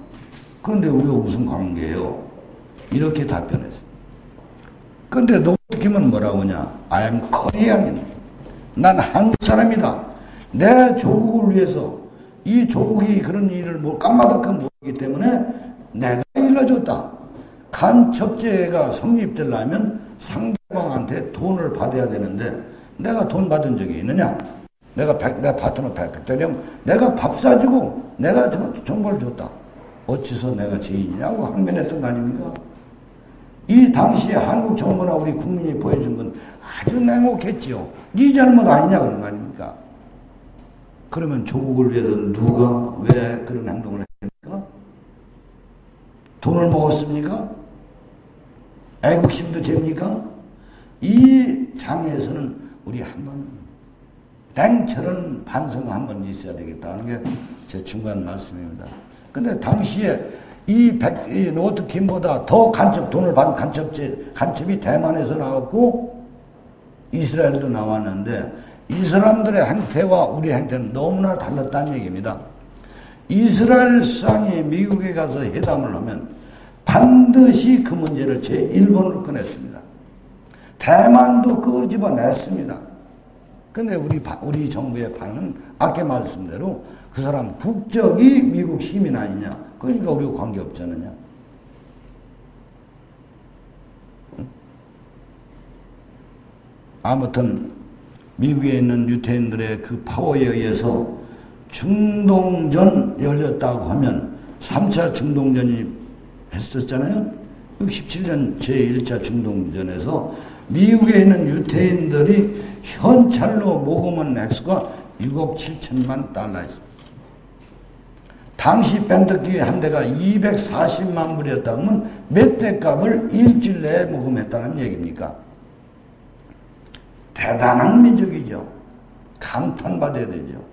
그런데 우리가 무슨 관계예요? 이렇게 답변했어요. 근데 노트킴은 뭐라고 하냐? I am Korean. 난 한국 사람이다. 내 조국을 위해서 이 조국이 그런 일을 뭐 까마득히 모르기 때문에 내가 일러줬다. 간첩죄가 성립되려면 상대방한테 돈을 받아야 되는데 내가 돈 받은 적이 있느냐? 내 파트너 백대령 내가 밥 사주고 내가 정보를 줬다. 어찌서 내가 죄인이냐고 항변했던 거 아닙니까? 이 당시에 한국 정부나 우리 국민이 보여준 건 아주 냉혹했지요. 네 잘못 아니냐 그런 거 아닙니까? 그러면 조국을 위해서 누가 왜 그런 행동을 했습니까? 돈을 먹었습니까? 애국심도 됩니까? 이 장에서는 우리 한번 냉철한 반성 한번 있어야 되겠다는 게 제 중간 말씀입니다. 근데 당시에 이 노트킴보다 더 돈을 받은 간첩이 대만에서 나왔고 이스라엘도 나왔는데 이 사람들의 행태와 우리 행태는 너무나 달랐다는 얘기입니다. 이스라엘 수상이 미국에 가서 회담을 하면 반드시 그 문제를 제1번으로 꺼냈습니다. 대만도 끄집어냈습니다. 근데 우리 정부의 반응은 아까 말씀대로 그 사람 국적이 미국 시민 아니냐. 그러니까 우리가 관계없지 않느냐. 아무튼 미국에 있는 유태인들의 그 파워에 의해서 중동전 열렸다고 하면 3차 중동전이 했었잖아요. 67년 제1차 중동전에서 미국에 있는 유태인들이 현찰로 모금한 액수가 6억 7천만 달러였습니다. 당시 밴드기 한 대가 240만 불이었다면 몇 대 값을 일주일 내에 모금했다는 얘기입니까? 대단한 민족이죠. 감탄받아야 되죠.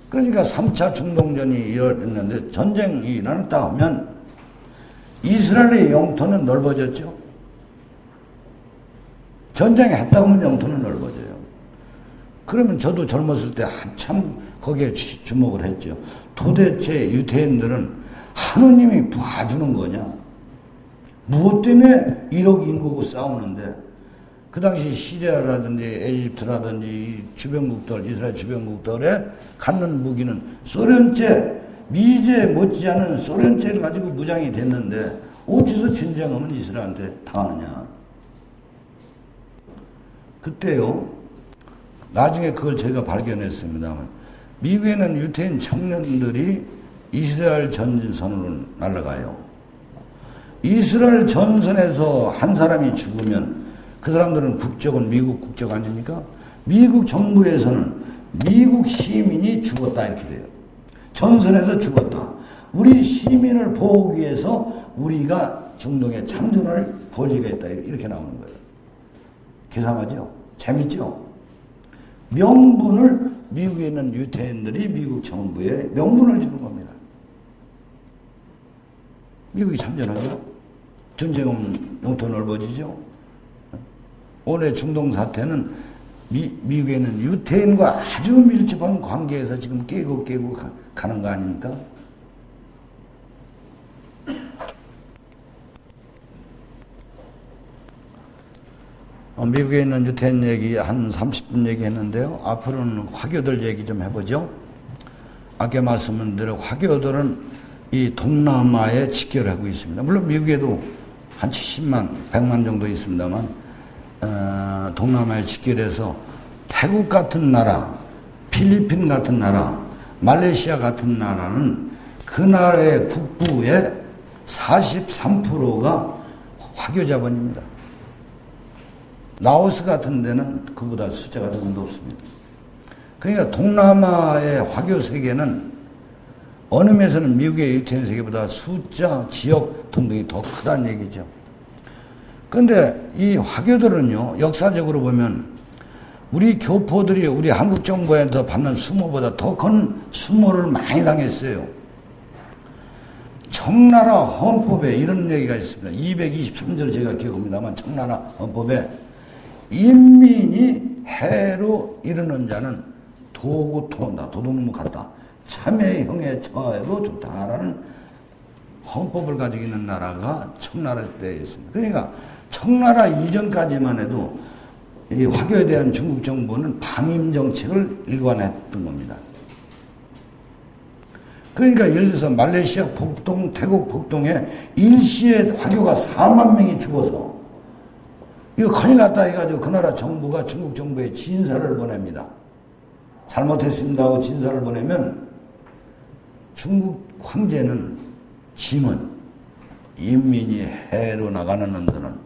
그러니까 3차 중동전이 일어났는데 전쟁이 일어났다 하면 이스라엘의 영토는 넓어졌죠. 전쟁이 했다고 하면 영토는 넓어져요. 그러면 저도 젊었을 때 한참 거기에 주목을 했죠. 도대체 유태인들은 하느님이 봐주는 거냐? 무엇 때문에 1억 인구고 싸우는데 그 당시 시리아라든지 에집트라든지 주변국들, 이스라엘 주변국들에 갖는 무기는 소련제, 미제 못지않은 소련제를 가지고 무장이 됐는데 어째서 전쟁하면 이스라엘한테 당하느냐? 그때요. 나중에 그걸 제가 발견했습니다만 미국에는 유태인 청년들이 이스라엘 전선으로 날아가요. 이스라엘 전선에서 한 사람이 죽으면 그 사람들은 국적은 미국 국적 아닙니까? 미국 정부에서는 미국 시민이 죽었다 이렇게 돼요. 전선에서 죽었다. 우리 시민을 보호하기 위해서 우리가 중동에 참전할 권리가 있다 이렇게 나오는 거예요. 계산하죠? 재밌죠? 명분을 미국에 있는 유태인들이 미국 정부에 명분을 주는 겁니다. 미국이 참전하죠? 전쟁은 영토 넓어지죠? 올해 중동 사태는 미국에 있는 유태인과 아주 밀접한 관계에서 지금 깨고 가는 거 아닙니까? 미국에 있는 유태인 얘기 한 30분 얘기했는데요. 앞으로는 화교들 얘기 좀 해보죠. 아까 말씀드린 대로 화교들은 이 동남아에 직결하고 있습니다. 물론 미국에도 한 70만, 100만 정도 있습니다만 동남아에 직결해서 태국 같은 나라, 필리핀 같은 나라, 말레이시아 같은 나라는 그 나라의 국부의 43%가 화교 자본입니다. 라오스 같은 데는 그보다 숫자가 조금 높습니다. 그러니까 동남아의 화교 세계는 어느 면에서는 미국의 유태인 세계보다 숫자, 지역 등등이 더 크다는 얘기죠. 그런데 이 화교들은요, 역사적으로 보면 우리 교포들이 우리 한국 정부에서 받는 수모보다 더 큰 수모를 많이 당했어요. 청나라 헌법에 이런 얘기가 있습니다. 223절 제가 기억합니다만 청나라 헌법에 인민이 해로 이르는 자는 도구토한다. 도둑놈 같다. 참회형에 처해도 좋다라는 헌법을 가지고 있는 나라가 청나라 때에 있습니다. 그러니까 청나라 이전까지만 해도 이 화교에 대한 중국 정부는 방임 정책을 일관했던 겁니다. 그러니까 예를 들어서 말레이시아 북동, 태국 북동에 일시에 화교가 4만 명이 죽어서 이거 큰일 났다 해가지고 그 나라 정부가 중국 정부에 진사를 보냅니다. 잘못했습니다 하고 진사를 보내면 중국 황제는 짐은 인민이 해로 나가는 놈들은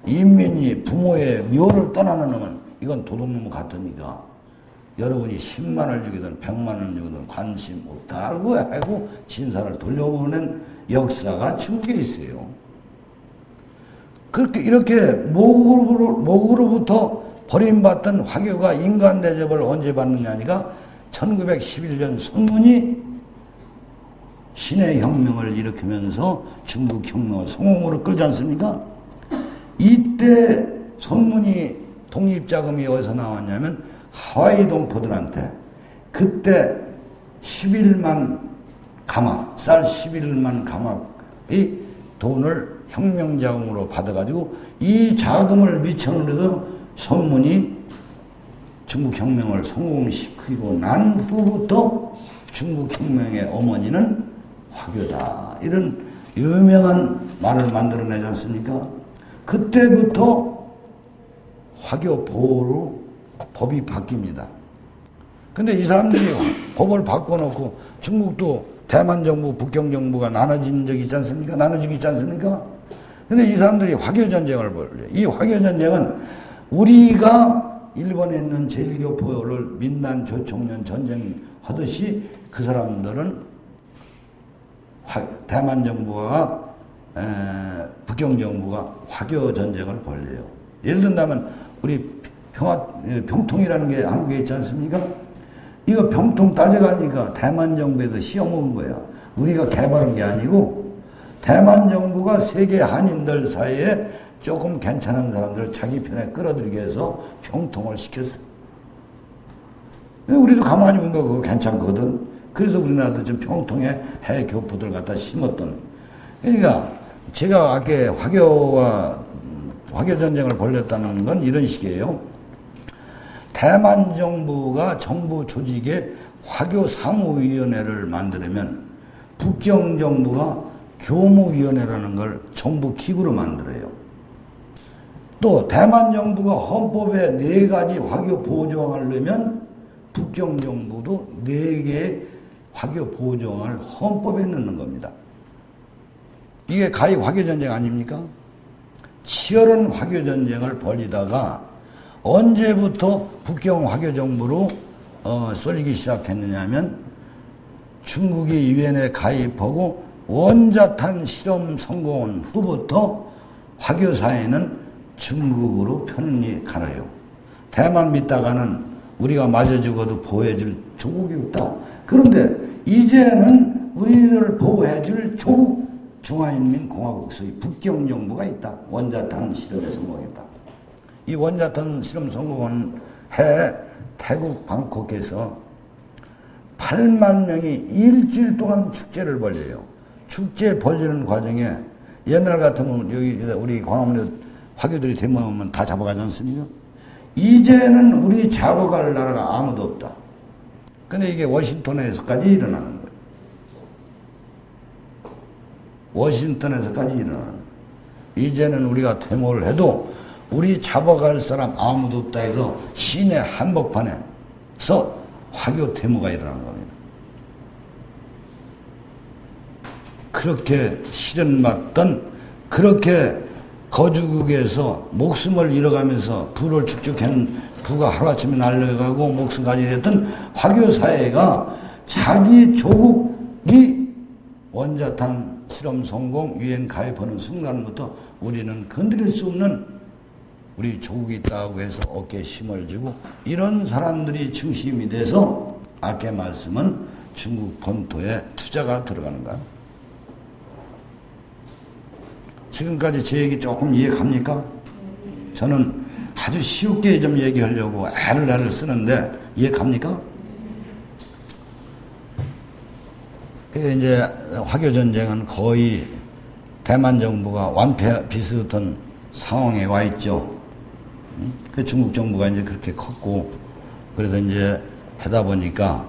인민이 부모의 묘를 떠나는 놈은 이건 도둑놈 같으니까 여러분이 10만을 주기든 100만을 주기든 관심 없다 하고 진사를 돌려보낸 역사가 중국에 있어요. 그렇게 이렇게 모국으로부터 버림받던 화교가 인간 대접을 언제 받느냐니까 1911년 손문이 신의 혁명을 일으키면서 중국 혁명을 성공으로 끌지 않습니까? 이때 손문이 독립자금이 어디서 나왔냐면 하와이 동포들한테 그때 11만 가막, 쌀 11만 가막의 돈을 혁명자금으로 받아가지고 이 자금을 미천으로 손문이 중국혁명을 성공시키고 난 후부터 중국혁명의 어머니는 화교다. 이런 유명한 말을 만들어내지 않습니까? 그때부터 화교 보호로 법이 바뀝니다. 근데 이 사람들이 법을 바꿔놓고 중국도 대만 정부, 북경 정부가 나눠진 적이 있지 않습니까? 나눠지고 있지 않습니까? 근데 이 사람들이 화교 전쟁을 벌여요. 이 화교 전쟁은 우리가 일본에 있는 제일교포를 민난 조총련 전쟁하듯이 그 사람들은 대만 정부와 북경 정부가 화교 전쟁을 벌여요. 예를 든다면 우리 병통이라는 게 한국에 있지 않습니까? 이거 병통 따져가니까 대만 정부에서 시험온 거야. 우리가 개발한 게 아니고 대만 정부가 세계 한인들 사이에 조금 괜찮은 사람들을 자기 편에 끌어들이기 위해서 병통을 시켰어. 우리도 가만히 보니까 그거 괜찮거든. 그래서 우리나라도 지금 병통에 해외 교포들 갖다 심었던. 그러니까 제가 아까 화교 전쟁을 벌였다는 건 이런 식이에요. 대만 정부가 정부 조직에 화교 사무위원회를 만들면 북경 정부가 교무위원회라는 걸 정부 기구로 만들어요. 또 대만 정부가 헌법에 4가지 화교 보호조항을 넣으면 북경 정부도 4개의 화교 보호조항을 헌법에 넣는 겁니다. 이게 가히 화교전쟁 아닙니까? 치열한 화교전쟁을 벌이다가 언제부터 북경 화교정부로 쏠리기 시작했느냐면 중국이 유엔에 가입하고 원자탄 실험 성공한 후부터 화교사회는 중국으로 편히 가나요. 대만 믿다가는 우리가 맞아 죽어도 보호해줄 조국이 없다. 그런데 이제는 우리를 보호해줄 조국 중화인민공화국의 북경 정부가 있다. 원자탄 실험에 성공했다. 이 원자탄 실험 성공한 해 태국 방콕에서 8만 명이 일주일 동안 축제를 벌여요. 축제 벌리는 과정에 옛날 같으면 여기 우리 광화문에 화교들이 대모하면 다 잡아가지 않습니까? 이제는 우리 잡아갈 나라가 아무도 없다. 근데 이게 워싱턴에서까지 일어나는 거예요. 워싱턴에서까지 일어나는 거예요. 이제는 우리가 데모를 해도 우리 잡아갈 사람 아무도 없다 해서 시내 한복판에서 화교 데모가 일어난 겁니다. 그렇게 시련받던, 그렇게 거주국에서 목숨을 잃어가면서 부를 축적한 부가 하루아침에 날려가고 목숨까지 잃었던 화교 사회가 자기 조국이 원자탄 실험 성공 유엔 가입하는 순간부터 우리는 건드릴 수 없는 우리 조국이 있다고 해서 어깨에 힘을 주고 이런 사람들이 중심이 돼서 아까 말씀은 중국 본토에 투자가 들어가는 거야. 지금까지 제 얘기 조금 이해 갑니까? 저는 아주 쉽게 좀 얘기하려고 애를 쓰는데 이해 갑니까? 그래서 이제 화교 전쟁은 거의 대만 정부가 완패 비슷한 상황에 와 있죠. 그 중국 정부가 이제 그렇게 컸고, 그래서 이제 하다 보니까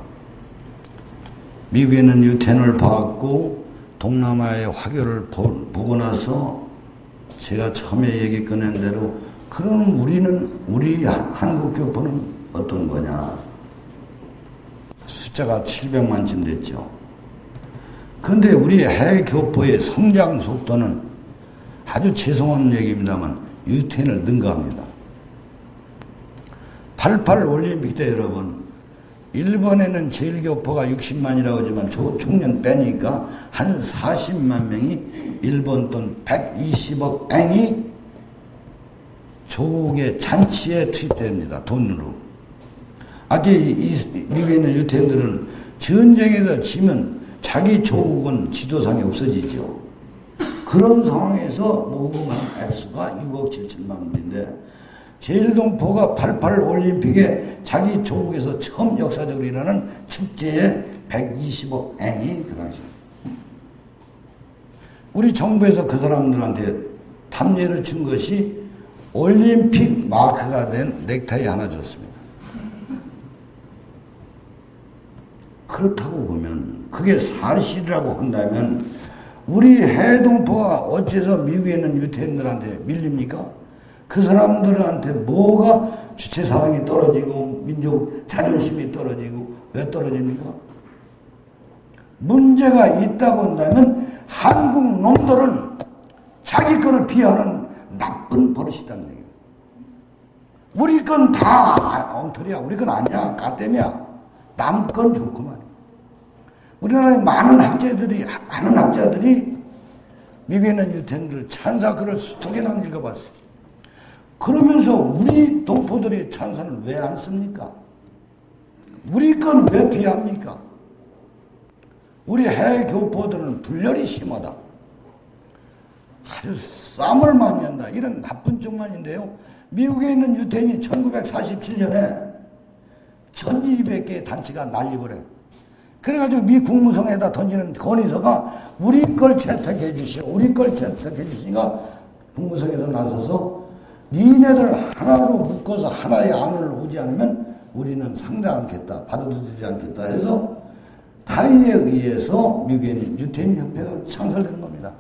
미국에는 유태인을 받고 동남아의 화교를 보고 나서 제가 처음에 얘기 꺼낸 대로 그럼 우리 한국 교포는 어떤 거냐. 숫자가 700만쯤 됐죠. 그런데 우리 해외 교포의 성장 속도는 아주 죄송한 얘기입니다만 유태인을 능가합니다. 88 올림픽 때 여러분, 일본에는 제일 교포가 60만이라고 하지만 총년 빼니까 한 40만 명이 일본 돈 120억 엔이 조국의 잔치에 투입됩니다. 돈으로. 아까 미국에 있는 유태인들은 전쟁에서 지면 자기 조국은 지도상에 없어지죠. 그런 상황에서 모금한 액수가 6억 7천만 원인데 제일동포가 88 올림픽에 자기 조국에서 처음 역사적으로 일어나는 축제에 120억 엔이 그 당시. 우리 정부에서 그 사람들한테 탐례를 준 것이 올림픽 마크가 된 넥타이 하나 줬습니다. 그렇다고 보면 그게 사실이라고 한다면 우리 해외동포가 어째서 미국에 있는 유태인들한테 밀립니까? 그 사람들한테 뭐가 주체사랑이 떨어지고 민족 자존심이 떨어지고 왜 떨어집니까? 문제가 있다고 한다면 한국 놈들은 자기 거를 비하하는 나쁜 버릇이다는 얘기예요. 우리 건 다 엉터리야. 우리 건 아니야. 까땜이야. 남 건 좋구만. 우리나라의 많은 학자들이 미국에 있는 유태인들 찬사글을 수통이나 읽어봤어요. 그러면서 우리 동포들의 찬사는 왜 안 씁니까? 우리 건 왜 비합니까? 우리 해외 교포들은 분열이 심하다. 아주 쌈을 많이 한다. 이런 나쁜 쪽만인데요. 미국에 있는 유태인이 1947년에 1200개의 단체가 난립을 해. 그래가지고 미 국무성에다 던지는 건의서가 우리 걸 채택해 주시오. 우리 걸 채택해 주시니까 국무성에서 나서서 니네들 하나로 묶어서 하나의 안을 오지 않으면 우리는 상대 않겠다. 받아들이지 않겠다 해서 타의에 의해서 미국에 있는 유태인 협회가 창설된 겁니다.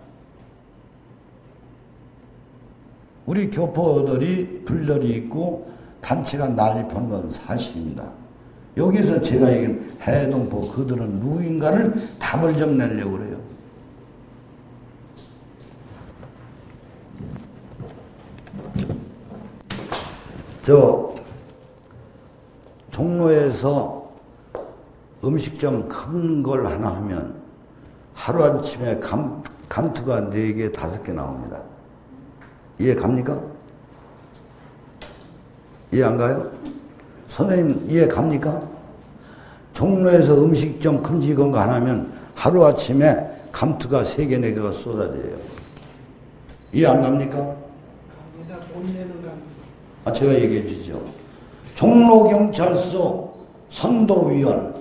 우리 교포들이 분열이 있고 단체가 난립한 건 사실입니다. 여기서 제가 얘기한 해외동포 그들은 누구인가를 답을 좀 내려고 그래요. 저 종로에서 음식점 큰 걸 하나 하면 하루아침에 감투가 4개, 5개 나옵니다. 이해 갑니까? 이해 안 가요? 선생님 이해 갑니까? 종로에서 음식점 큰 거 하나 하면 하루아침에 감투가 3개, 4개가 쏟아져요. 이해 안 갑니까?
돈 내는 감투.
제가 얘기해 주죠. 종로경찰서 선도위원,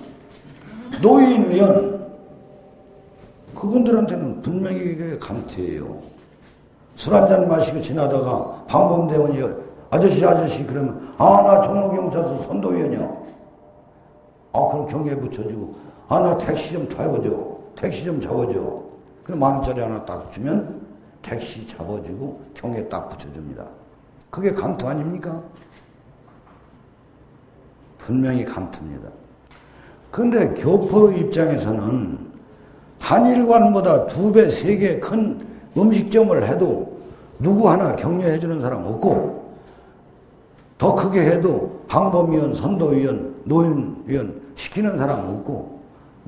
노인위원, 그분들한테는 분명히 이게 감투예요. 술 한잔 마시고 지나다가 방범대원이 아저씨 그러면 나 종로경찰서 선도위원이야. 그럼 경계에 붙여주고 나 택시 좀 타보죠. 택시 좀 잡아줘. 그럼 10,000원짜리 하나 딱 주면 택시 잡아주고 경계에 딱 붙여줍니다. 그게 감투 아닙니까? 분명히 감투입니다. 그런데 교포 입장에서는 한일관보다 2배, 3배 큰 음식점을 해도 누구 하나 격려해 주는 사람 없고 더 크게 해도 방범위원, 선도위원, 노인위원 시키는 사람 없고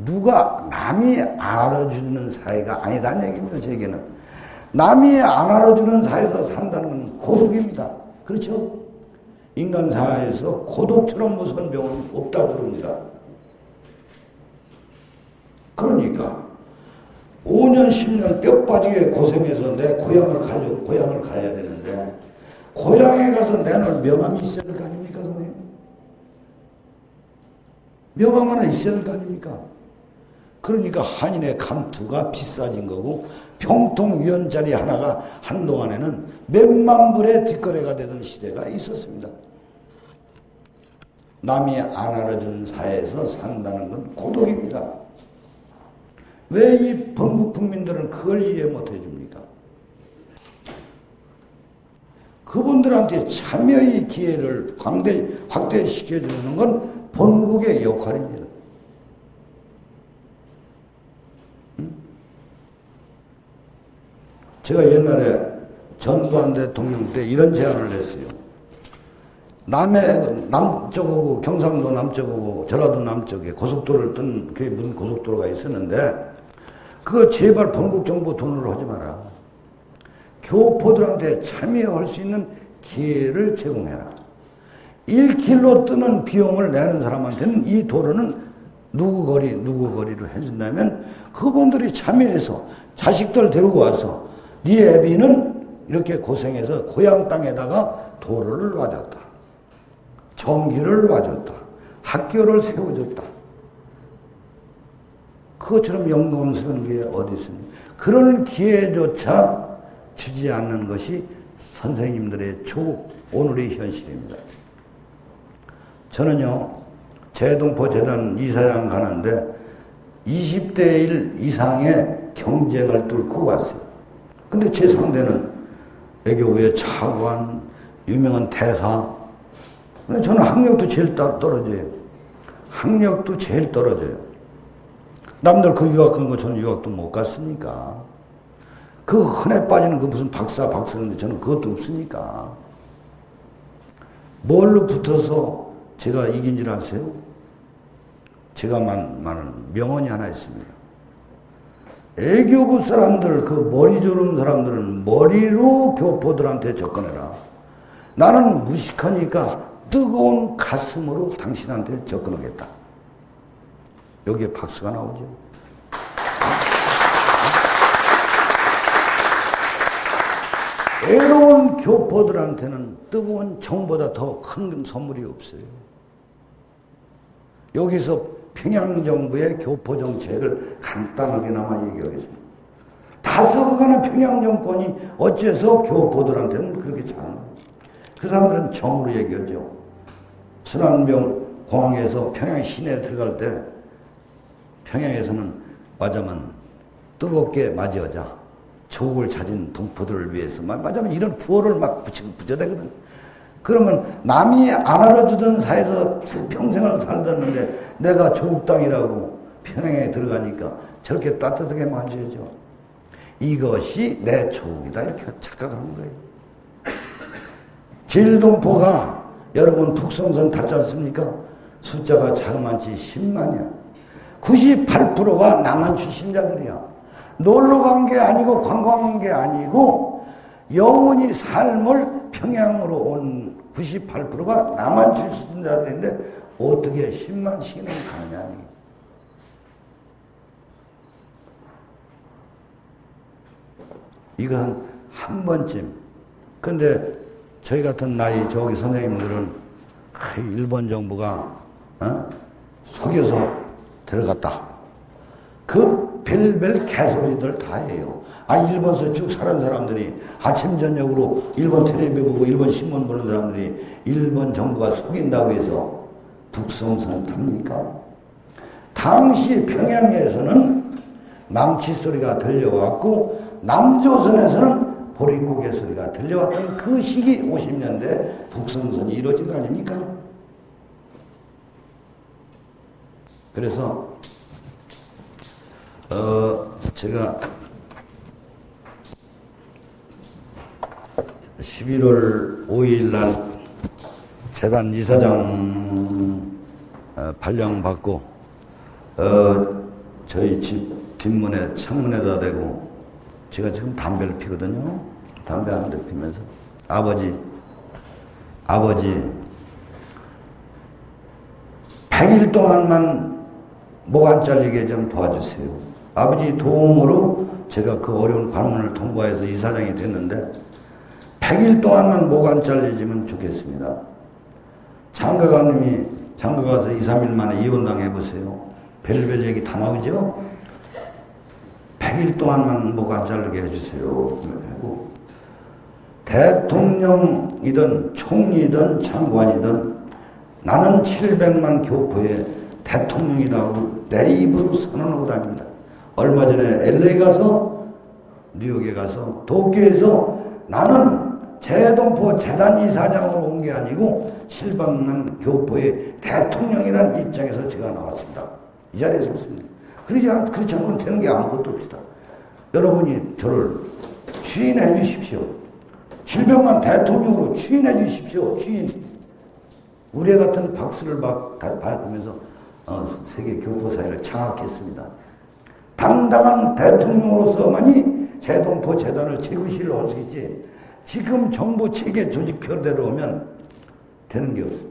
누가 남이 알아주는 사회가 아니다는 얘기입니다. 제게는. 남이 안 알아주는 사회에서 산다는 건 고독입니다. 그렇죠? 인간 사회에서 고독처럼 무서운 병은 없다고 그럽니다. 그러니까 5년, 10년 뼈 빠지게 고생해서 내 고향을 가야 되는데 고향에 가서 내놓을 명함이 있어야 될 거 아닙니까, 선생님? 명함 하나 있어야 될 거 아닙니까? 그러니까 한인의 감투가 비싸진 거고 평통 위원짜리 하나가 한동안에는 몇만 불의 뒷거래가 되던 시대가 있었습니다. 남이 안 알아준 사회에서 산다는 건 고독입니다. 왜 이 본국 국민들은 그걸 이해 못 해줍니까? 그분들한테 참여의 기회를 확대시켜주는 건 본국의 역할입니다. 제가 옛날에 전두환 대통령 때 이런 제안을 했어요. 남쪽하고 경상도 남쪽하고 전라도 남쪽에 고속도로를 뜬 그게 무슨 고속도로가 있었는데 그거 제발 본국 정부 돈으로 하지 마라. 교포들한테 참여할 수 있는 기회를 제공해라. 1km 뜨는 비용을 내는 사람한테는 이 도로는 누구 거리로 해준다면 그분들이 참여해서 자식들 데리고 와서 네 애비는 이렇게 고생해서 고향 땅에다가 도로를 놔줬다. 전기를 놔줬다. 학교를 세워줬다. 그것처럼 영광스러운 게 어디 있습니까? 그런 기회조차 주지 않는 것이 선생님들의 오늘의 현실입니다. 저는요, 재동포재단 이사장 가는데 20대 1 이상의 경쟁을 뚫고 왔어요. 근데 제 상대는 애교부의 차관, 유명한 대사. 근데 저는 학력도 제일 떨어져요. 학력도 제일 떨어져요. 남들 그 유학 간 거 저는 유학도 못 갔으니까. 그 흔해 빠지는 그 무슨 박사인데 저는 그것도 없으니까. 뭘로 붙어서 제가 이긴 줄 아세요? 제가 많은 명언이 하나 있습니다. 애교부 사람들, 그 머리 좋은 사람들은 머리로 교포들한테 접근해라. 나는 무식하니까 뜨거운 가슴으로 당신한테 접근하겠다. 여기에 박수가 나오죠. 애로운 교포들한테는 뜨거운 정보다 더 큰 선물이 없어요. 여기서 평양정부의 교포정책을 간단하게나마 얘기하겠습니다. 다스려가는 평양정권이 어째서 교포들한테는 그렇게 잘하나? 그 사람들은 정으로 얘기하죠. 순환병 공항에서 평양 시내에 들어갈 때 평양에서는 맞으면 뜨겁게 맞이하자. 조국을 찾은 동포들을 위해서 맞으면 이런 구호를 막 붙여대거든. 그러면 남이 안 알아주던 사회에서 평생을 살았는데 내가 조국 땅이라고 평양에 들어가니까 저렇게 따뜻하게 맞이해줘. 이것이 내 조국이다 이렇게 착각하는 거예요. 제일동포가 여러분 북송선 탔지 않습니까? 숫자가 자그만치 10만이야. 98%가 남한 출신자들이야. 놀러 간 게 아니고 관광한 게 아니고 영원히 삶을 평양으로 온 98%가 남한 출신자들인데 어떻게 10만씩이나 가느냐. 이건 한 번쯤. 근데 저희 같은 나이 저기 선생님들은 일본 정부가 속여서 들어갔다. 그 별별 개소리들 다 해요. 일본에서 쭉 사는 사람들이 아침 저녁으로 일본 텔레비 보고 일본 신문 보는 사람들이 일본 정부가 속인다고 해서 북송선 탑니까? 당시 평양에서는 망치 소리가 들려왔고 남조선에서는 보릿고개 소리가 들려왔던 그 시기 50년대 북송선이 이루어진 거 아닙니까? 그래서 제가 11월 5일 날 재단 이사장 발령받고 저희 집 뒷문에 창문에다 대고 제가 지금 담배를 피거든요. 담배 한 대 피면서 아버지 100일 동안만 목 안 잘리게 좀 도와주세요. 아버지 도움으로 제가 그 어려운 관문을 통과해서 이사장이 됐는데 100일 동안만 목 안 잘리지면 좋겠습니다. 장가가님이 장가가서 2, 3일 만에 이혼당해보세요. 별별 얘기 다 나오죠? 100일 동안만 목 안 자르게 해주세요. 하고 대통령이든 총리든 장관이든 나는 700만 교포의 대통령이라고 내 입으로 선언하고 다닙니다. 얼마 전에 LA 가서 뉴욕에 가서 도쿄에서 나는 재동포 재단 이사장으로 온 게 아니고 700만 교포의 대통령이라는 입장에서 제가 나왔습니다. 이 자리에 섰습니다. 그렇지 않고는 되는 게 아무것도 없습니다. 여러분이 저를 추인해 주십시오. 700만 대통령으로 추인해 주십시오. 추인. 우리 같은 박수를 받으면서 세계 교포 사회를 장악했습니다. 당당한 대통령으로서만이 재동포 재단을 재구시를 할 수 있지. 지금 정부 체계 조직표대로 오면 되는 게 없습니다.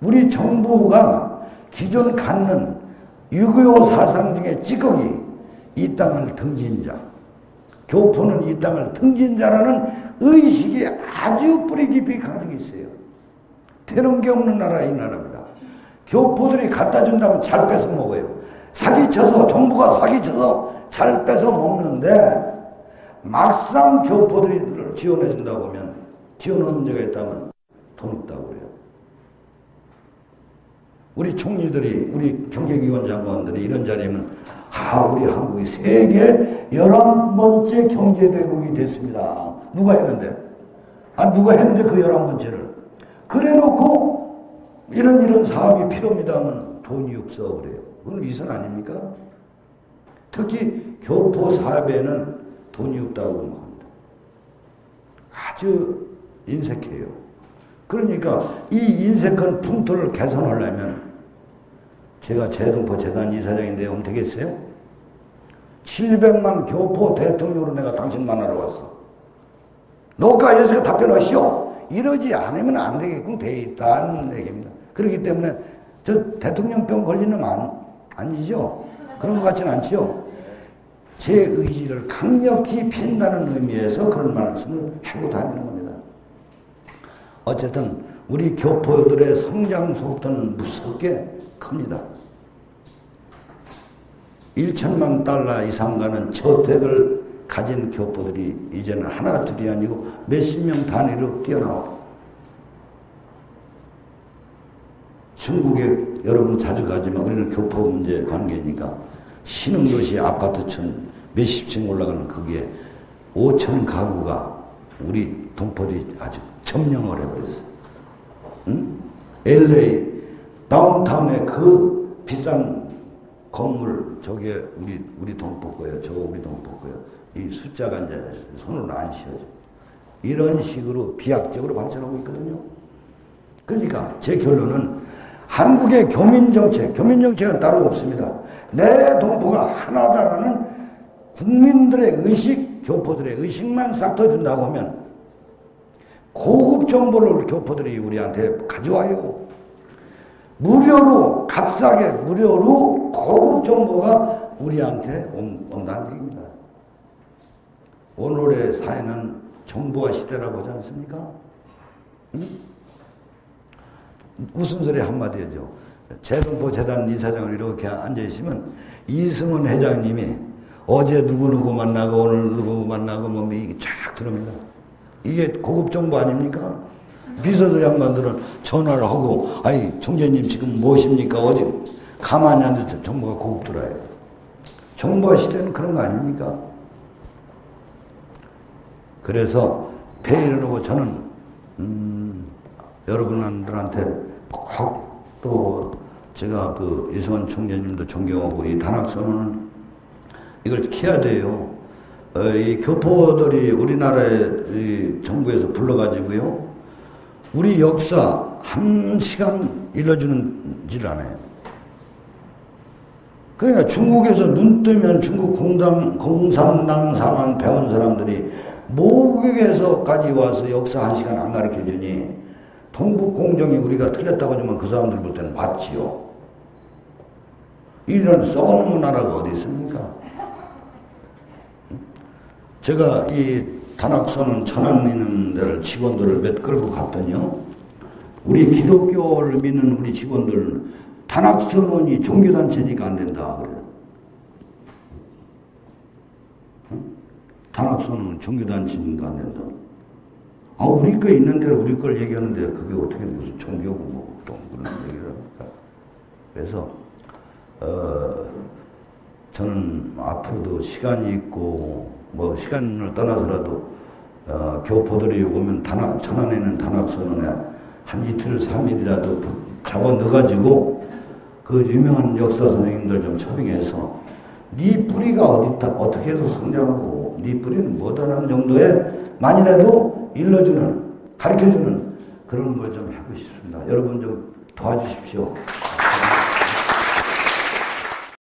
우리 정부가 기존 갖는 6.25 사상 중에 찌꺼기, 이 땅을 등진 자, 교포는 이 땅을 등진 자라는 의식이 아주 뿌리 깊이 가지고 있어요. 되는 게 없는 나라 이 나라입니다. 교포들이 갖다 준다면 잘 뺏어 먹어요. 사기쳐서 정부가 사기쳐서 잘 뺏어 먹는데 막상 교포들이 지원해 준다고 하면 지원하는 문제가 있다면 돈 없다고 그래요. 우리 총리들이 우리 경제기관 장관들이 이런 자리면 우리 한국이 세계 11번째 경제대국이 됐습니다. 누가 했는데? 누가 했는데 그 11번째를 그래놓고 이런 사업이 필요합니다 하면 돈이 없어 그래요. 그건 위선 아닙니까? 특히 교포 사업에는 돈이 없다고 합니다. 아주 인색해요. 그러니까 이 인색한 풍토를 개선하려면 제가 재동포 재단 이사장인데 오면 되겠어요? 700만 교포 대통령으로 내가 당신 만나러 왔어. 너가 여기서 답변하시오. 이러지 않으면 안 되게끔 돼 있다는 얘기입니다. 그렇기 때문에 저 대통령병 걸리는 아니죠? 그런 것 같지는 않죠? 제 의지를 강력히 핀다는 의미에서 그런 말씀을 하고 다니는 겁니다. 어쨌든 우리 교포들의 성장 속도는 무섭게 큽니다. 1천만 달러 이상 가는 저택을 가진 교포들이 이제는 하나 둘이 아니고 몇십 명 단위로 뛰어나와요. 중국에 여러분 자주 가지만 우리는 교포 문제 관계니까 신흥도시 아파트촌 몇십 층 올라가는 거기에 5천 가구가 우리 동포들이 아주 점령을 해버렸어요. 응? LA 다운타운에 그 비싼 건물 저게 우리 동포 거예요. 저거 우리 동포 거예요. 이 숫자가 이제 손으로 안 씌워져. 이런 식으로 비약적으로 발전하고 있거든요. 그러니까 제 결론은 한국의 교민정책은 따로 없습니다. 내 동포가 하나다라는 국민들의 의식, 교포들의 의식만 싹터준다고 하면 고급 정보를 교포들이 우리한테 가져와요. 무료로, 값싸게 무료로 고급 정보가 우리한테 온다는 얘기입니다. 오늘의 사회는 정보화 시대라고 하지 않습니까? 응? 웃음소리 한마디 해죠. 재동포 재단 이사장을 이렇게 앉아있으면 이승훈 회장님이 어제 누구누구 만나고 오늘 누구 만나고 뭐 이게 쫙 들어옵니다. 이게 고급 정보 아닙니까? 비서도 양반들은 전화를 하고 총재님 지금 무엇입니까? 어디 가만히 앉아서 정보가 고급 들어요. 정보화 시대는 그런 거 아닙니까? 그래서 회의를 하고 저는 여러분들한테 꼭 또 제가 그 이승원 총재님도 존경하고 이 단학선언은 이걸 키워야 돼요. 이 교포들이 우리나라의 정부에서 불러가지고요. 우리 역사 한 시간 일러주는지를 않아요. 그러니까 중국에서 눈 뜨면 중국 공산당사만 배운 사람들이 모국에서까지 와서 역사 한 시간 안 가르쳐 주니 동북공정이 우리가 틀렸다고 하지만 그 사람들 볼 때는 맞지요. 이런 썩어놓은 나라가 어디 있습니까? 제가 이 단학선언 천안 있는 데를 직원들을 몇 끌고 갔더니요. 우리 기독교를 믿는 우리 직원들 단학선언이 종교단체니까 안 된다 그래요. 단학선언은 종교단체니까 안 된다. 아, 우리 거 있는 대로 우리 걸 얘기하는데 그게 어떻게 무슨 종교고 뭐 또 그런 얘기를 합니까? 그래서 저는 앞으로도 시간이 있고 뭐 시간을 떠나서라도 교포들이 오면 천안에는 단학선언에 한 이틀 3일이라도 잡아 넣어가지고 그 유명한 역사 선생님들 좀 초빙해서 네 뿌리가 어디다 어떻게 해서 성장하고 네 뿌리는 뭐다라는 정도의 만이라도 일러주는 가르쳐주는 그런 걸 좀 하고 싶습니다. 여러분 좀 도와주십시오.